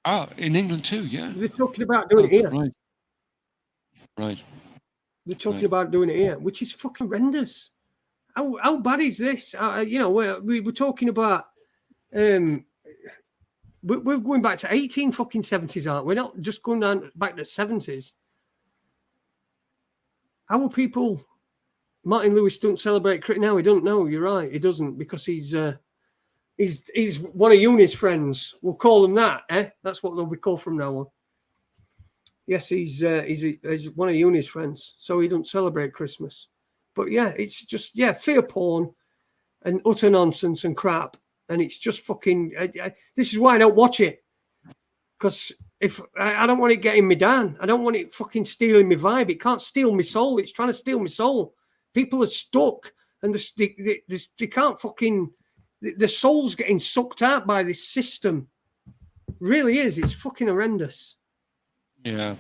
Oh, in England too, yeah. They're talking about doing it here. Right. They're talking about doing it here, which is fucking horrendous. How bad is this? We were talking about. We're going back to 1870s, aren't we? We're not just going down back to 70s. How are people? Martin Lewis don't celebrate now. He don't know. You're right. He doesn't, because he's one of Eunice's friends. We'll call him that. That's what they'll be called from now on. Yes, he's one of Eunice's friends, so he don't celebrate Christmas. But yeah, it's just fear porn and utter nonsense and crap, and it's just fucking. This is why I don't watch it, because if I don't want it getting me down, I don't want it fucking stealing my vibe. It can't steal my soul. It's trying to steal my soul. People are stuck, and they can't fucking. The soul's getting sucked out by this system. It really is. It's fucking horrendous. Yeah.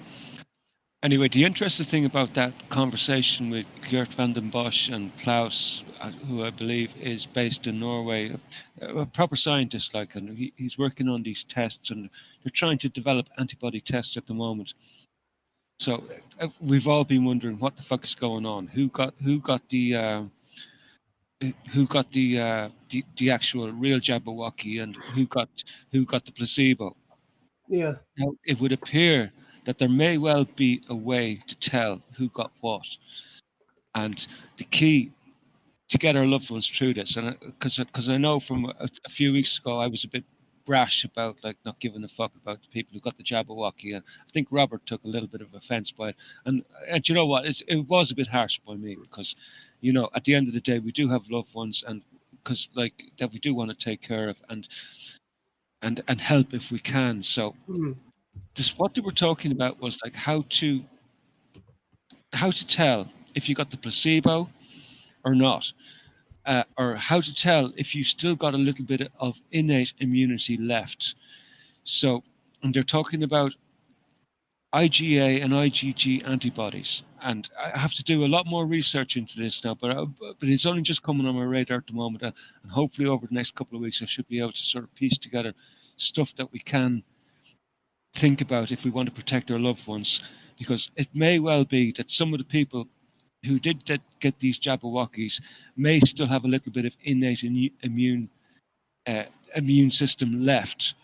Anyway, the interesting thing about that conversation with Geert van den Bosch and Klaus, who I believe is based in Norway, a proper scientist, and he's working on these tests, and they're trying to develop antibody tests at the moment. So we've all been wondering what the fuck is going on. Who got the actual real Jabberwocky, and who got the placebo? Yeah. Now, it would appear that there may well be a way to tell who got what, and the key to get our loved ones through this. And because I know from a few weeks ago I was a bit brash about not giving a fuck about the people who got the Jabberwocky, and I think Robert took a little bit of offence by it. And you know what? It was a bit harsh by me, because at the end of the day we do have loved ones, and because that we do want to take care of and help if we can. So. What they were talking about was how to tell if you got the placebo or not, or how to tell if you still got a little bit of innate immunity left. So, and they're talking about IgA and IgG antibodies, and I have to do a lot more research into this now, but it's only just coming on my radar at the moment, and hopefully over the next couple of weeks I should be able to sort of piece together stuff that we can think about if we want to protect our loved ones, because it may well be that some of the people who did get these Jabberwockies may still have a little bit of innate immune system left,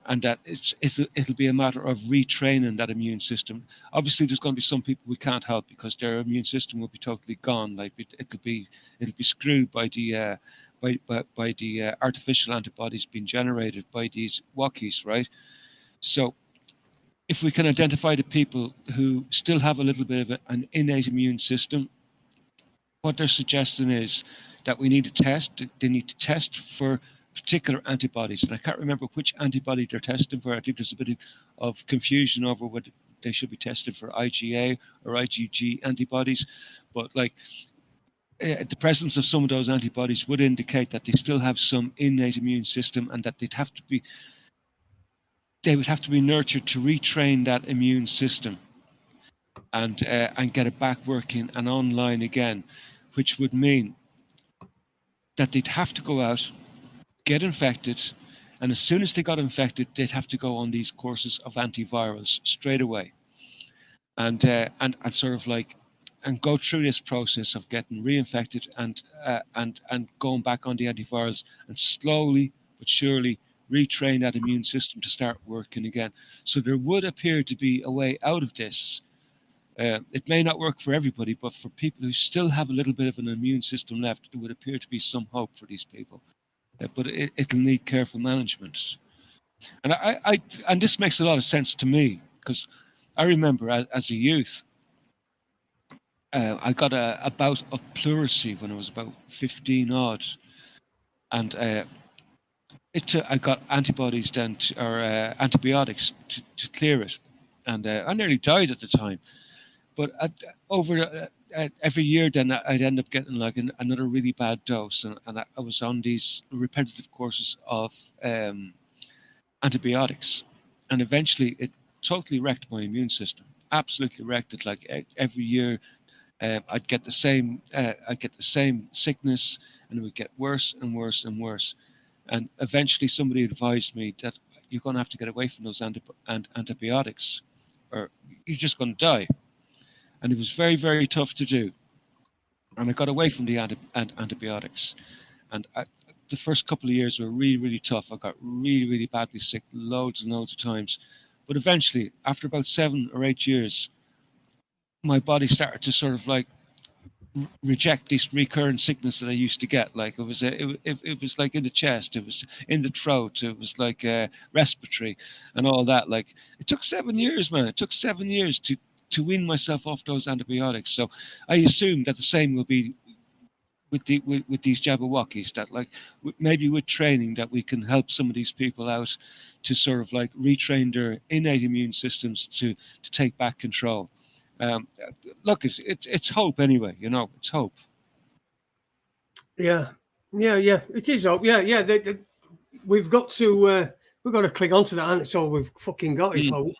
and that it'll be a matter of retraining that immune system. Obviously, there's going to be some people we can't help because their immune system will be totally gone. It'll be screwed by the artificial antibodies being generated by these wockies, right? So if we can identify the people who still have a little bit of an innate immune system, what they're suggesting is that we need to test. They need to test for particular antibodies, and I can't remember which antibody they're testing for. I think there's a bit of confusion over whether they should be tested for IgA or IgG antibodies, but the presence of some of those antibodies would indicate that they still have some innate immune system, and that they would have to be nurtured to retrain that immune system. and get it back working and online again, which would mean that they'd have to go out, get infected, and as soon as they got infected, they'd have to go on these courses of antivirals straight away, and sort of like and go through this process of getting reinfected and going back on the antivirals and slowly but surely retrain that immune system to start working again. So there would appear to be a way out of this. It may not work for everybody, but for people who still have a little bit of an immune system left, there would appear to be some hope for these people. But it'll need careful management. And and this makes a lot of sense to me, because I remember as a youth, I got a bout of pleurisy when I was about 15 odd, and I got antibodies then or antibiotics to clear it, and I nearly died at the time. But over every year, then I'd end up getting like another really bad dose, and I was on these repetitive courses of antibiotics, and eventually it totally wrecked my immune system. Absolutely wrecked it. Like every year, I'd get the same sickness, and it would get worse and worse and worse. And eventually, somebody advised me that you're going to have to get away from those antibiotics, or you're just going to die. And it was very, very tough to do. And I got away from the antibiotics. And the first couple of years were really, really tough. I got really, really badly sick loads and loads of times. But eventually, after about 7 or 8 years, my body started to sort of like reject this recurrent sickness that I used to get. Like it was like in the chest, it was in the throat, it was like respiratory and all that. Like it took 7 years, man. It took 7 years to wean myself off those antibiotics. So I assume that the same will be with these Jabberwockies, that like maybe with training that we can help some of these people out to sort of like retrain their innate immune systems to take back control. Look, it's hope anyway. You know, it's hope. Yeah. It is hope. Yeah. We've got to cling on to that, and it's all we've fucking got is hope.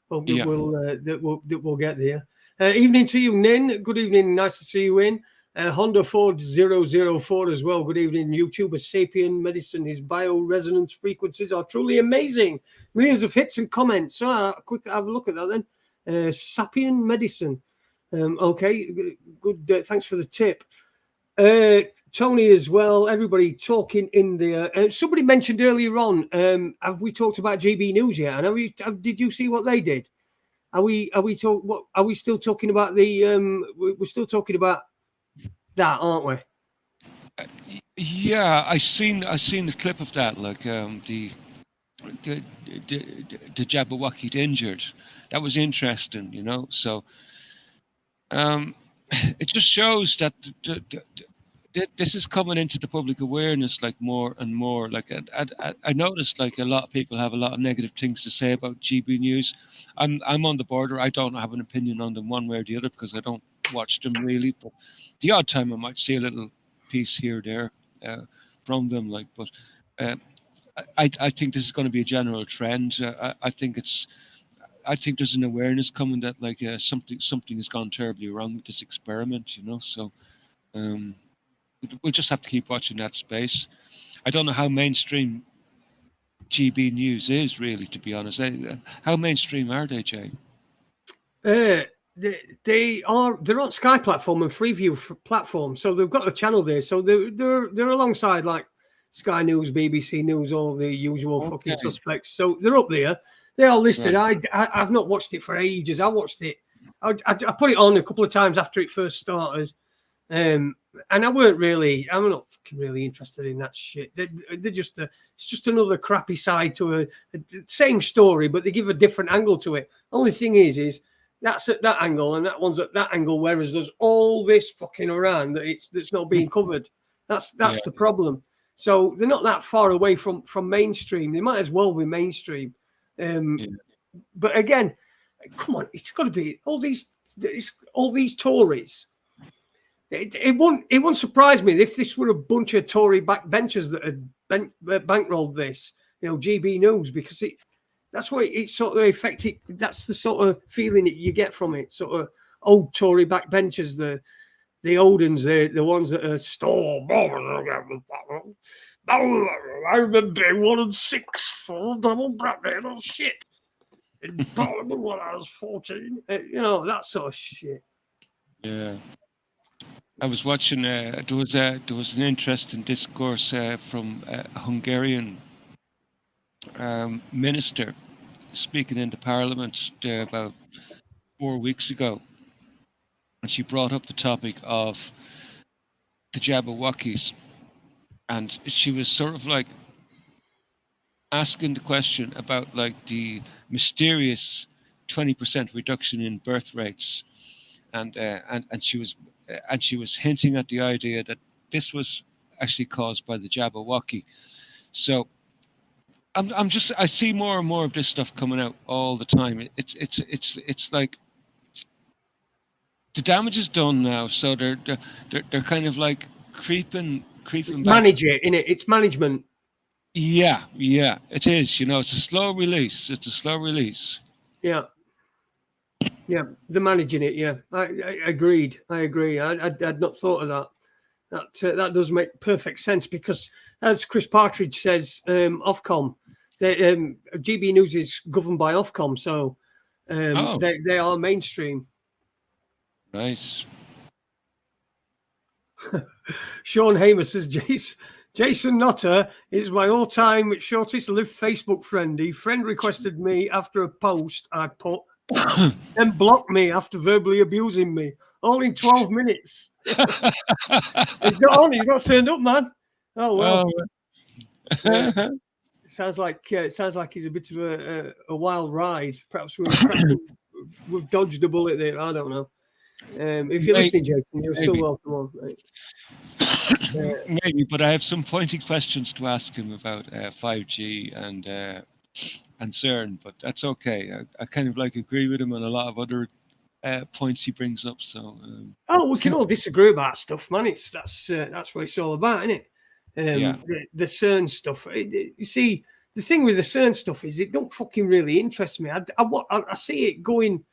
But we'll get there. Evening to you, Nin. Good evening. Nice to see you in. Honda Ford 004 as well. Good evening, YouTuber. Sapien Medicine. His bioresonance frequencies are truly amazing. Millions of hits and comments. So quick, have a look at that then. Sapien Medicine. Okay, good. Thanks for the tip. Tony as well. Everybody talking in there. Somebody mentioned earlier on. Have we talked about GB News yet? And did you see what they did? Are we still talking about the? We're still talking about that, aren't we? Yeah, I seen the clip of that. Like the Jabberwocky injured. That was interesting, you know. So it just shows that this is coming into the public awareness like more and more. Like I noticed like a lot of people have a lot of negative things to say about GB News. I'm on the border. I don't have an opinion on them one way or the other because I don't watch them really. But the odd time I might see a little piece here or there from them. Like, but I think this is going to be a general trend. I think there's an awareness coming that like something has gone terribly wrong with this experiment. You know, so. We'll just have to keep watching that space. I don't know how mainstream GB News is really, to be honest. How mainstream are they, Jay? They're on Sky platform and Freeview platform, so they've got a channel there. So they're alongside like Sky News, BBC News, all the usual fucking suspects. So they're up there. They're all listed. Right. I've not watched it for ages. I watched it. I put it on a couple of times after it first started. And I'm not fucking really interested in that shit. They're just it's just another crappy side to a same story, but they give a different angle to it. Only thing is that's at that angle and that one's at that angle, whereas there's all this fucking around that's not being covered. That's the problem. So they're not that far away from mainstream. They might as well be mainstream. But again, come on, it's got to be all these Tories. It won't surprise me if this were a bunch of Tory backbenchers that had bankrolled this, you know, GB News, because That's what it sort of affected. That's the sort of feeling that you get from it. Sort of old Tory backbenchers, the old ones, the ones that are storm. I remember being 1 and 6 for double bracket or shit in Parliament when I was 14. You know, that sort of shit. Yeah. I was watching. There was an interesting discourse from a Hungarian minister speaking in the Parliament about 4 weeks ago, and she brought up the topic of the Jabberwockies, and she was sort of like asking the question about like the mysterious 20% reduction in birth rates, and she was hinting at the idea that this was actually caused by the Jabberwocky. So I see more and more of this stuff coming out all the time. It's like the damage is done now, so they're kind of like creeping back. Manage it, innit? It's management. Yeah, it is. You know, it's a slow release. Yeah, they're managing it. Yeah, I agreed. I agree. I'd not thought of that. That does make perfect sense because, as Chris Partridge says, Ofcom, GB News is governed by Ofcom, so they are mainstream. Nice. Sean Hamer says, Jason Nota is my all-time shortest lived Facebook friend. He friend requested me after a post I put, and blocked me after verbally abusing me, all in 12 minutes. He's not turned up, man. Oh well. Sounds like he's a bit of a wild ride. Perhaps we've dodged a bullet there. I don't know. If you're listening, Jason, you're still welcome on. Right? Maybe, but I have some pointy questions to ask him about 5G and CERN, but that's okay. I kind of like agree with him on a lot of other points he brings up. So we can all disagree about stuff, man. That's what it's all about, isn't it? The CERN stuff. You see, the thing with the CERN stuff is it don't fucking really interest me. I see it going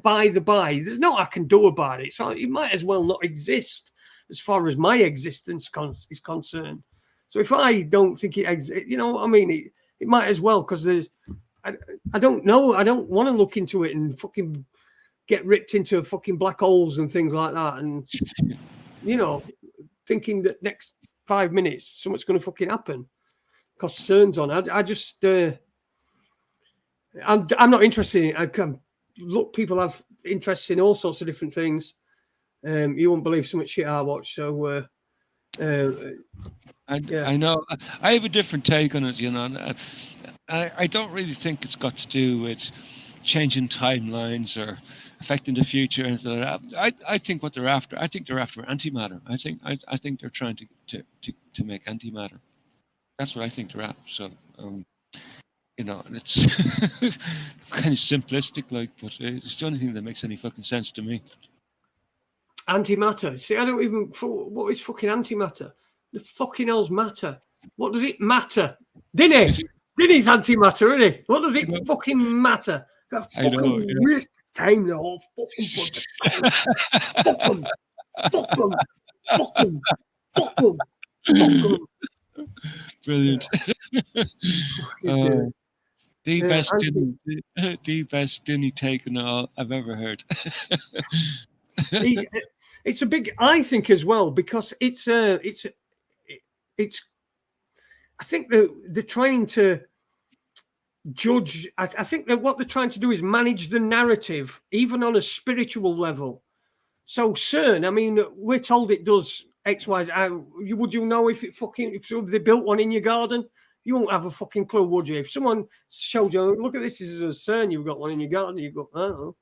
by the by. There's no I can do about it, so it might as well not exist as far as my existence is concerned. So if I don't think it exists, you know what I mean? It might as well, because I don't know. I don't want to look into it and fucking get ripped into fucking black holes and things like that. And, you know, thinking that next 5 minutes something's going to fucking happen because CERN's on. I just, I'm not interested in it. Look, people have interests in all sorts of different things. You won't believe so much shit I watch. So, I know I have a different take on it. You know, I don't really think it's got to do with changing timelines or affecting the future or anything like that. I think what they're after. I think they're after antimatter. I think they're trying to make antimatter. That's what I think they're at. So. You know, and it's kind of simplistic, like, but it's the only thing that makes any fucking sense to me. Antimatter. See, I don't even. What is fucking antimatter? The fucking hell's matter? What does it matter? Dinny's antimatter, isn't it? What does it fucking matter? I know. Yeah. Waste time the whole fucking fuck them. Brilliant. The best Dinny take and all I've ever heard. It's a big, I think, as well, because it's. I think that they're trying to judge. I think that what they're trying to do is manage the narrative, even on a spiritual level. So CERN, I mean, we're told it does X, Y, Z. Would you know if they built one in your garden? You won't have a fucking clue, would you? If someone showed you, look at this is a CERN, you've got one in your garden, you go, I don't know.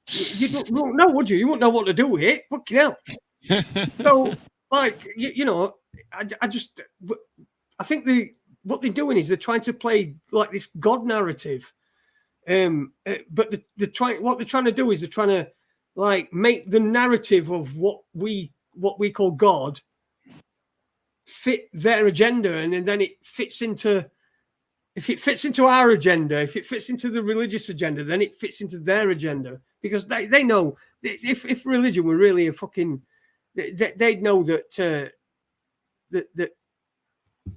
You don't know, would you? You wouldn't know what to do with it. Fucking hell. So, like, you know, I think what they're doing is they're trying to play like this God narrative. But what they're trying to do is they're trying to like make the narrative of what we call God fit their agenda, and then it fits into if it fits into our agenda, if it fits into the religious agenda, then it fits into their agenda, because they know if religion were really a fucking, they'd know that that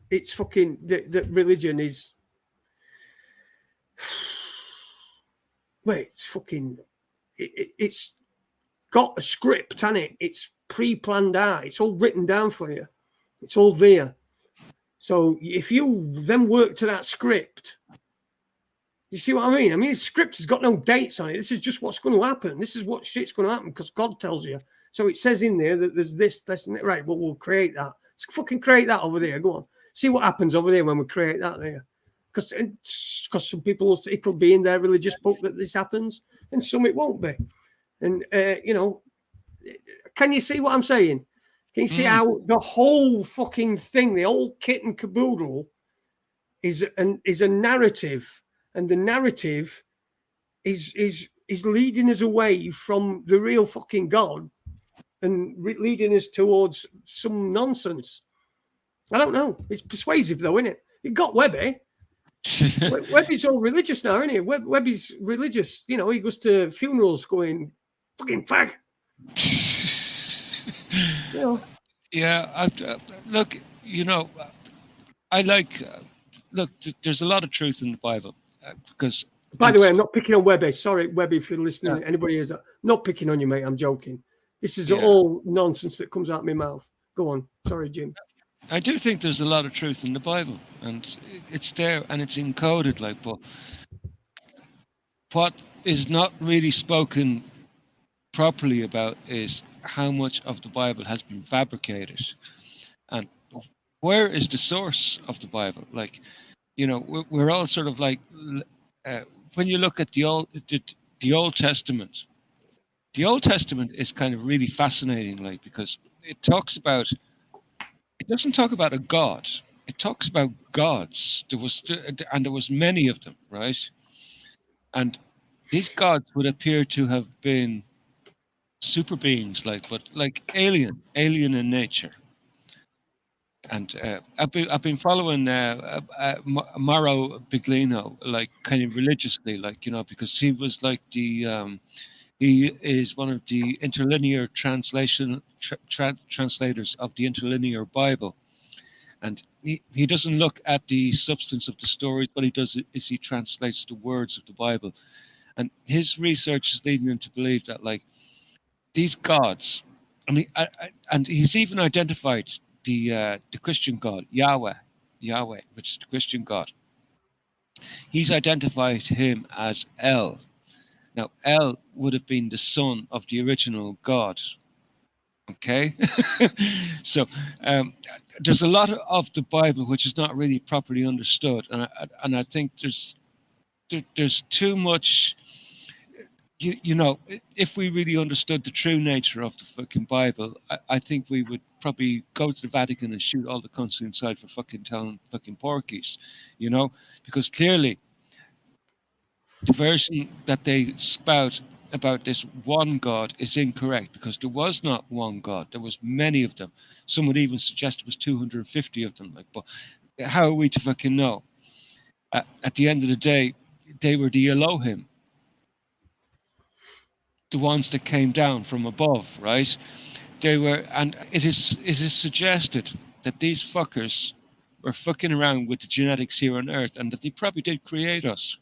it's fucking that religion is. Wait, it's fucking. It's got a script, hasn't it? It's pre-planned out. It's all written down for you. It's all there. So if you then work to that script, you see what I mean? I mean, the script has got no dates on it. This is just what's going to happen. This is what shit's going to happen because God tells you. So it says in there that there's this, and that. Right, well, we'll create that. Let's fucking create that over there. Go on. See what happens over there when we create that there. Because some people, it'll be in their religious book that this happens, and some it won't be. And, can you see what I'm saying? Can you see how the whole fucking thing, the whole kit and caboodle is a narrative, and the narrative is leading us away from the real fucking God and leading us towards some nonsense. I don't know. It's persuasive though, isn't it? It got Webby. Webby's all religious now, isn't he? Webby's religious. You know, he goes to funerals going, fucking fag. You know. Yeah, look, you know, I like, look, there's a lot of truth in the Bible because. By the way, I'm not picking on Webby. Sorry, Webby, if you're listening. Yeah. Anybody is not picking on you, mate. I'm joking. This is all nonsense that comes out of my mouth. Go on. Sorry, Jim. I do think there's a lot of truth in the Bible, and it's there and it's encoded, like, but what is not really spoken properly about is how much of the Bible has been fabricated, and where is the source of the Bible? Like, you know, we're all sort of like, when you look at the Old Testament, the Old Testament is kind of really fascinating, like, because it doesn't talk about a God. It talks about gods. There was many of them, right? And these gods would appear to have been super beings, but alien in nature. And I've been following Mauro Biglino, like, kind of religiously, like, you know, because he was like he is one of the interlinear translators of the interlinear Bible, and he doesn't look at the substance of the stories, but he translates the words of the Bible, and his research is leading him to believe that, like, these gods, I mean, and he's even identified the Christian God Yahweh, which is the Christian God. He's identified him as El. Now, El would have been the son of the original God. Okay? So there's a lot of the Bible which is not really properly understood. And I think there's too much, you know, if we really understood the true nature of the fucking Bible, I think we would probably go to the Vatican and shoot all the cunts inside for fucking telling fucking porkies, you know? Because clearly, the version that they spout about this one God is incorrect, because there was not one God. There was many of them. Some would even suggest it was 250 of them. Like, but how are we to fucking know? At the end of the day, they were the Elohim, the ones that came down from above, right? They were, and it is suggested that these fuckers were fucking around with the genetics here on Earth, and that they probably did create us,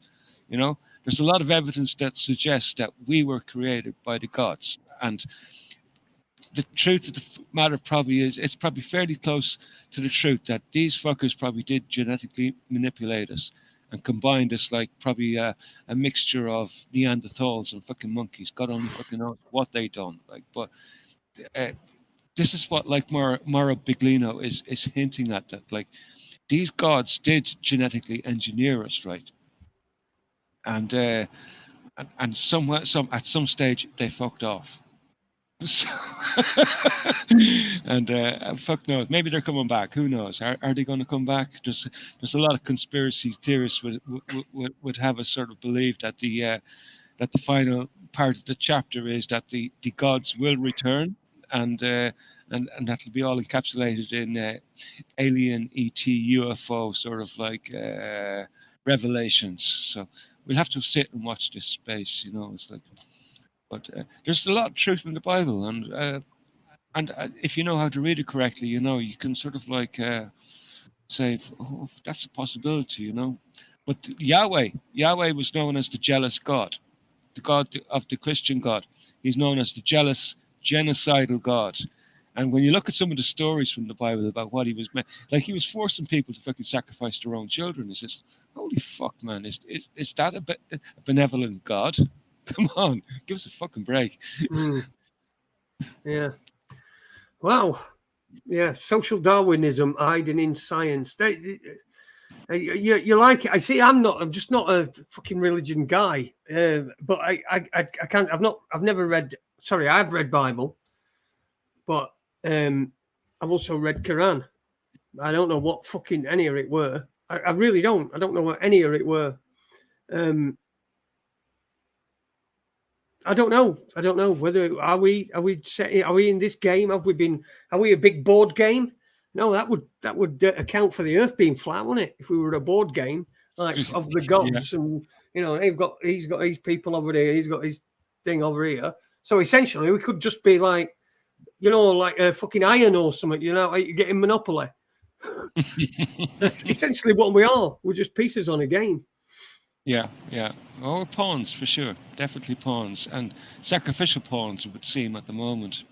you know? There's a lot of evidence that suggests that we were created by the gods. And the truth of the matter probably is, it's probably fairly close to the truth that these fuckers probably did genetically manipulate us and combined us, like, probably a mixture of Neanderthals and fucking monkeys. God only fucking knows what they done. Like, but this is what, like, Mauro Biglino is hinting at, that, like, these gods did genetically engineer us, right? And at some stage they fucked off. So and fuck knows, maybe they're coming back. Who knows? Are they going to come back? There's a lot of conspiracy theorists would have us sort of believe that the final part of the chapter is that the gods will return, and that'll be all encapsulated in alien ET UFO sort of like revelations. So we'll have to sit and watch this space. It's like, but there's a lot of truth in the Bible, and if you know how to read it correctly, you can sort of like say, oh, that's a possibility. But Yahweh was known as the jealous God, the God of the Christian God. He's known as the jealous, genocidal God. And when you look at some of the stories from the Bible about what he was, like he was forcing people to fucking sacrifice their own children. It's just, holy fuck, man, is that a benevolent God? Come on, give us a fucking break. Yeah. Wow. Yeah. Social Darwinism hiding in science. You like it? I see. I'm just not a fucking religion guy. But I can't. I've never read. Sorry, I've read Bible, but I've also read Quran. I don't know what fucking any of it were. I really don't. I don't know what any of it were. I don't know. I don't know whether are we in this game? Are we a big board game? No, that would account for the Earth being flat, wouldn't it? If we were a board game like of the gods, and he's got these people over there, he's got his thing over here. So essentially, we could just be like, like a fucking iron or something. Like you're getting Monopoly. That's essentially what we are. We're just pieces on a game. Yeah. Oh, pawns for sure. Definitely pawns, and sacrificial pawns, it would seem at the moment.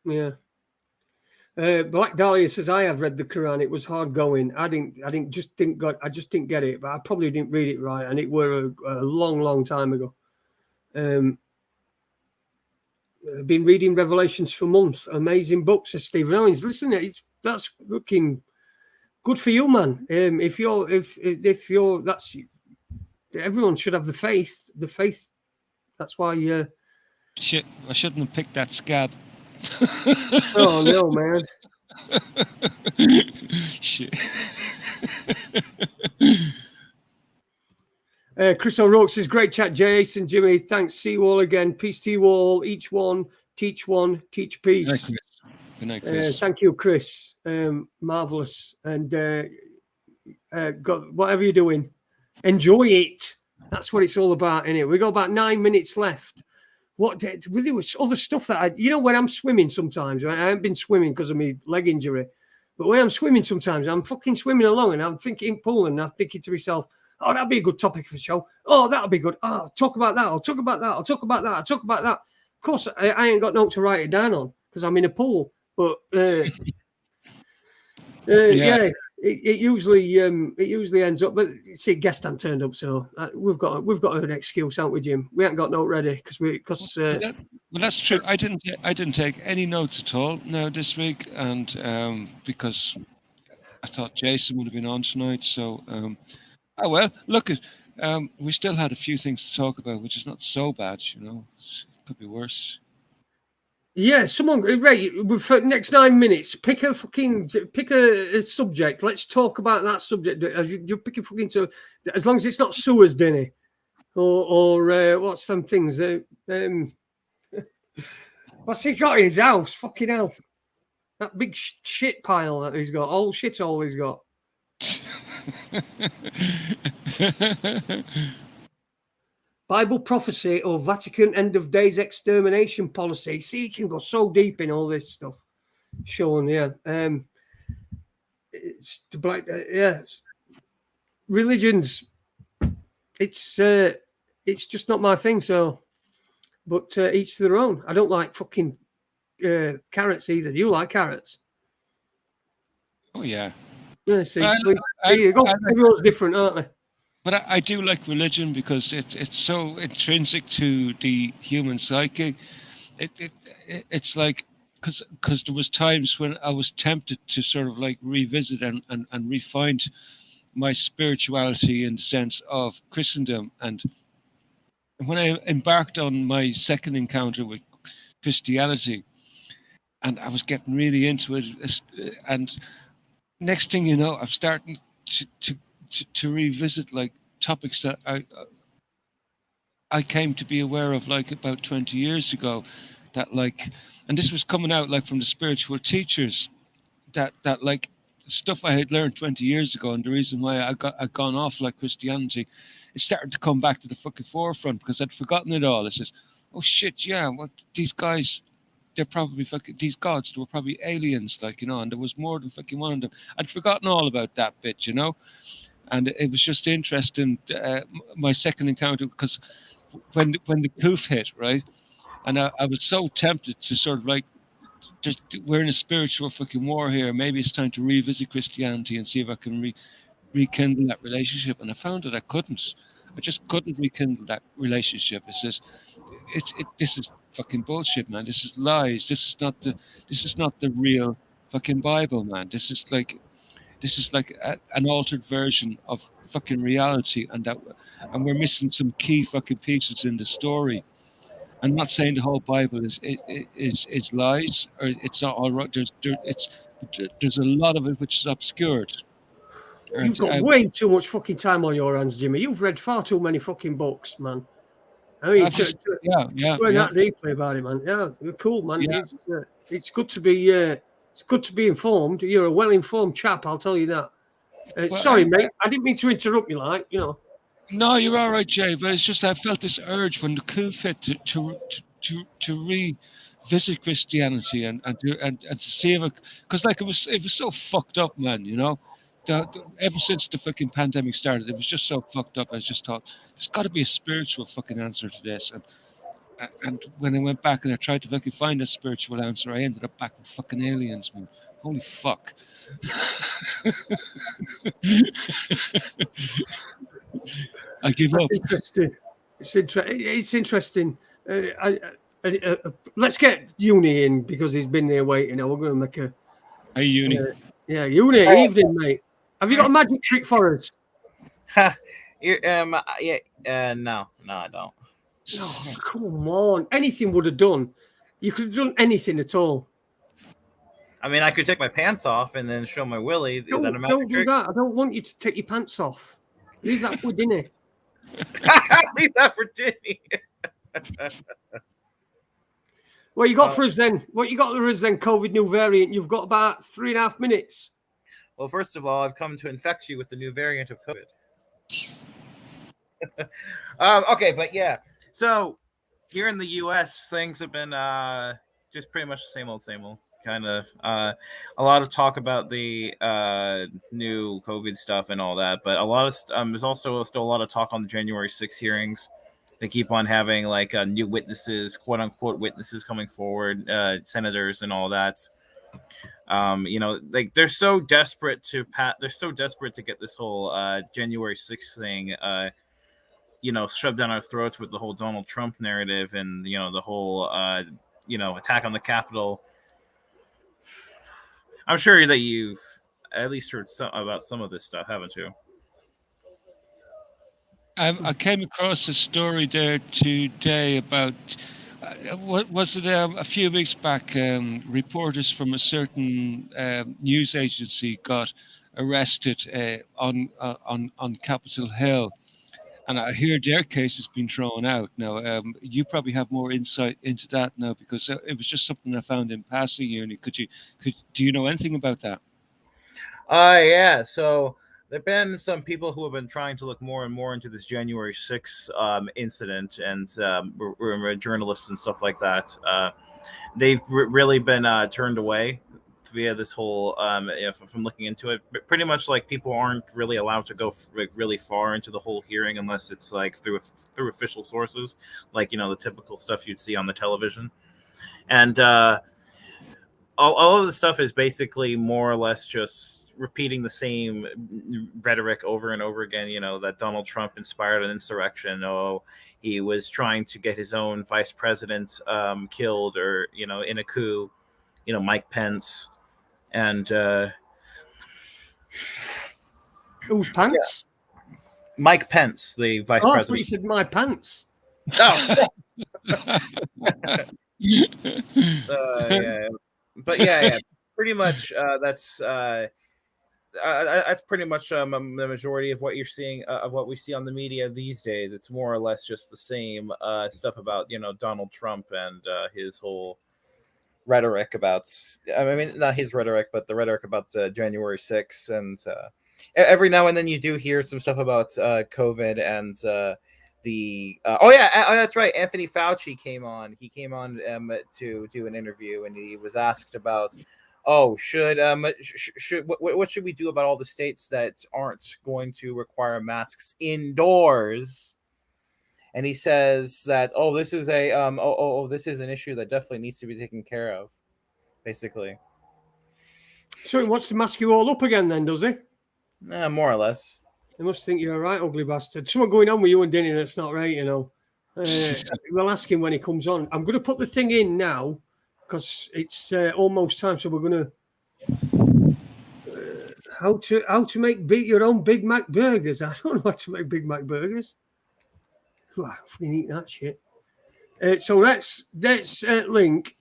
Yeah. Black Dahlia says, I have read the Quran. It was hard going. I just didn't get it, but I probably didn't read it right. And it were a long, long time ago. I've been reading Revelations for months. Amazing book, says Stephen Owens. Listen, that's looking good for you, man. If you're, that's, everyone should have the faith. The faith. That's why. Shit, I shouldn't have picked that scab. Oh no, man. Shit. Chris O'Rourke says, great chat, Jason, Jimmy. Thanks. See you all again. Peace to you all. Each one, teach peace. Good night, Chris. Thank you, Chris. Marvelous. And God, whatever you're doing, enjoy it. That's what it's all about, innit? We got about 9 minutes left. There was other stuff that when I'm swimming sometimes, I haven't been swimming because of my leg injury, but when I'm swimming sometimes, I'm fucking swimming along and I'm thinking, pulling, and I'm thinking to myself, oh, that'd be a good topic for a show. Oh, that'll be good. Oh, I'll talk about that. I'll talk about that. I'll talk about that. I'll talk about that. Of course, I ain't got nothing to write it down on because I'm in a pool, but yeah. It usually ends up, but see, guest hadn't turned up, so we've got an excuse, haven't we, Jim? We haven't got no ready because. Well, that's true. I didn't take any notes at all now this week, and because I thought Jason would have been on tonight. So, oh well, look at we still had a few things to talk about, which is not so bad, It could be worse. Yeah, someone, Ray, for the next 9 minutes, pick a subject. Let's talk about that subject. You pick a fucking, so as long as it's not sewers, Denny, or what's some things? What's he got in his house? Fucking hell, that big shit pile that he's got, all shit hole he's got. Bible prophecy or Vatican end of days extermination policy. See, you can go so deep in all this stuff. Sean, yeah. It's black, yeah. Religions. It's just not my thing. So, but each to their own. I don't like fucking carrots either. You like carrots? Oh yeah. Yeah. See, everyone's different, aren't they? But I do like religion because it's so intrinsic to the human psyche. It's like because there was times when I was tempted to sort of like revisit and refine my spirituality in the sense of Christendom. And when I embarked on my second encounter with Christianity, and I was getting really into it, and next thing you know, I'm starting to revisit like topics that I came to be aware of like about 20 years ago, that like, and this was coming out like from the spiritual teachers, that like stuff I had learned 20 years ago, and the reason why I'd gone off like Christianity, it started to come back to the fucking forefront because I'd forgotten it all. It's just, oh shit, yeah, what these guys, they're probably fucking these gods. They were probably aliens, like, you know, and there was more than fucking one of them. I'd forgotten all about that bit, you know, and it was just interesting. My second encounter, because when the poof hit, right, and I was so tempted to sort of like, just we're in a spiritual fucking war here. Maybe it's time to revisit Christianity and see if I can rekindle that relationship. And I found that I couldn't. I just couldn't rekindle that relationship. It's just, this is fucking bullshit, man. This is lies. This is not the real fucking Bible, man. This is like an altered version of fucking reality, and we're missing some key fucking pieces in the story. I'm not saying the whole Bible is lies, or it's not all right. There's a lot of it which is obscured. You've got way too much fucking time on your hands, Jimmy. You've read far too many fucking books, man. I mean, yeah, learn that deeply about it, man. Yeah, you're cool, man. Yeah. It's good to be informed. You're a well-informed chap, I'll tell you that. Sorry, mate. I didn't mean to interrupt you, like, you know. No, you're all right, Jay. But it's just I felt this urge when the coup hit to revisit Christianity and to see if because like it was so fucked up, man. You know, ever since the fucking pandemic started, it was just so fucked up. I just thought there's got to be a spiritual fucking answer to this. And when I went back and I tried to fucking find a spiritual answer, I ended up back with fucking aliens, man. Holy fuck. I give up. Interesting. It's interesting. Let's get Uni in because he's been there waiting. We're going to make a. Hey, Uni. Yeah, Uni. Evening, mate. Have you got a magic trick for us? No, I don't. Oh, come on. Anything would have done. You could have done anything at all. I mean, I could take my pants off and then show my willy. Is that a magic Don't do trick? that. I don't want you to take your pants off. Leave that for dinner. Leave that for Dinny. What you got for us then? What you got for us then, COVID new variant? You've got about 3.5 minutes. Well, first of all, I've come to infect you with the new variant of COVID. Okay, but yeah. So here in the U.S., things have been just pretty much the same old kind of. A lot of talk about the new COVID stuff and all that, but a lot of there's also still a lot of talk on the January 6th hearings. They keep on having like new witnesses, quote unquote witnesses coming forward, senators and all that. You know, like they're so desperate to get this whole January 6th thing, you know, shoved down our throats with the whole Donald Trump narrative and, you know, the whole, you know, attack on the Capitol. I'm sure that you've at least heard about some of this stuff, haven't you? I came across a story there today about what was it a few weeks back? Reporters from a certain news agency got arrested on Capitol Hill, and I hear their case has been thrown out. Now, you probably have more insight into that now because it was just something I found in passing. Uni, do you know anything about that? Yeah. So there have been some people who have been trying to look more and more into this January 6th incident, and journalists and stuff like that. They've really been turned away via this whole from looking into it. But pretty much like people aren't really allowed to go really far into the whole hearing unless it's like through official sources, like, you know, the typical stuff you'd see on the television. And all of the stuff is basically more or less just repeating the same rhetoric over and over again. You know, that Donald Trump inspired an insurrection. Oh, he was trying to get his own vice president killed, or, you know, in a coup. You know, Mike Pence and whose pants? Yeah. Mike Pence, the vice president. I thought you said my pants. Oh. Yeah. But yeah, pretty much that's pretty much the majority of what you're seeing, of what we see on the media these days. It's more or less just the same stuff about, you know, Donald Trump and his whole rhetoric about, I mean, not his rhetoric, but the rhetoric about January 6th. And every now and then you do hear some stuff about COVID and that's right. Anthony Fauci came on. He came on to do an interview, and he was asked about, what should we do about all the states that aren't going to require masks indoors? And he says that, this is this is an issue that definitely needs to be taken care of, basically. So he wants to mask you all up again, then, does he? More or less. They must think you're a right ugly bastard. Something going on with you and Dinny that's not right, you know. We'll ask him when he comes on. I'm going to put the thing in now because it's almost time. So we're going to how to make your own Big Mac burgers. I don't know how to make Big Mac burgers. I fucking eat that shit. So let's link.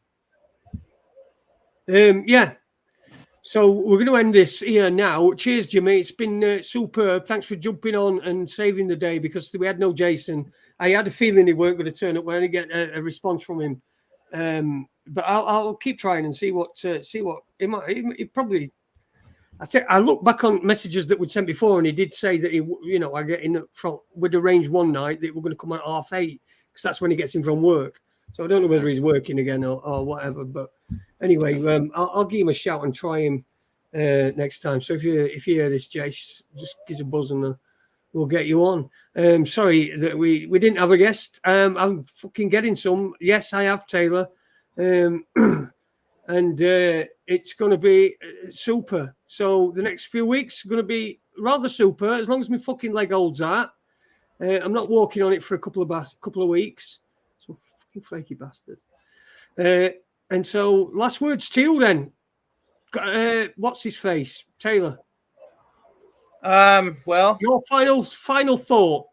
So we're going to end this here now. Cheers, Jimmy. It's been superb. Thanks for jumping on and saving the day because we had no Jason. I had a feeling he weren't going to turn up when I didn't get a response from him. But I'll keep trying and see what he might. He probably. I look back on messages that we'd sent before, and he did say that I get in from we'd arranged one night that we're going to come at 8:30 because that's when he gets in from work. So I don't know whether he's working again or whatever. But anyway, I'll give him a shout and try him next time. So if you hear this, Jace, just give us a buzz and we'll get you on. Sorry that we didn't have a guest. I'm fucking getting some. Yes, I have, Taylor. And it's going to be super. So the next few weeks are going to be rather super, as long as my fucking leg holds that. I'm not walking on it for a couple of weeks. So fucking flaky bastard. And so last words to you then. What's his face, Taylor? Well, your final thought.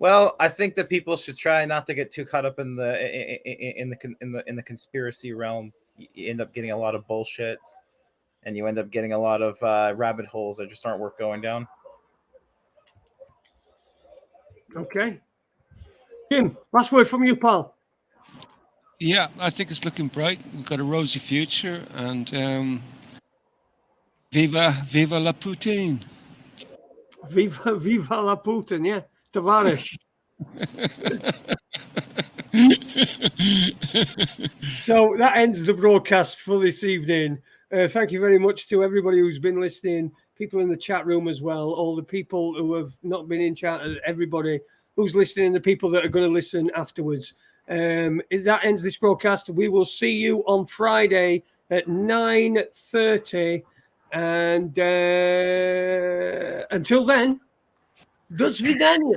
Well, I think that people should try not to get too caught up in the conspiracy realm. You end up getting a lot of bullshit, and you end up getting a lot of rabbit holes that just aren't worth going down. Okay, Jim. Last word from you, pal. Yeah, I think it's looking bright. We've got a rosy future, and viva la Putin. Viva la Putin. Yeah. Tavarish. So that ends the broadcast for this evening. Thank you very much to everybody who's been listening, people in the chat room as well, all the people who have not been in chat, everybody who's listening, the people that are going to listen afterwards. That ends this broadcast. We will see you on Friday at 9:30. And until then, do svidaniya.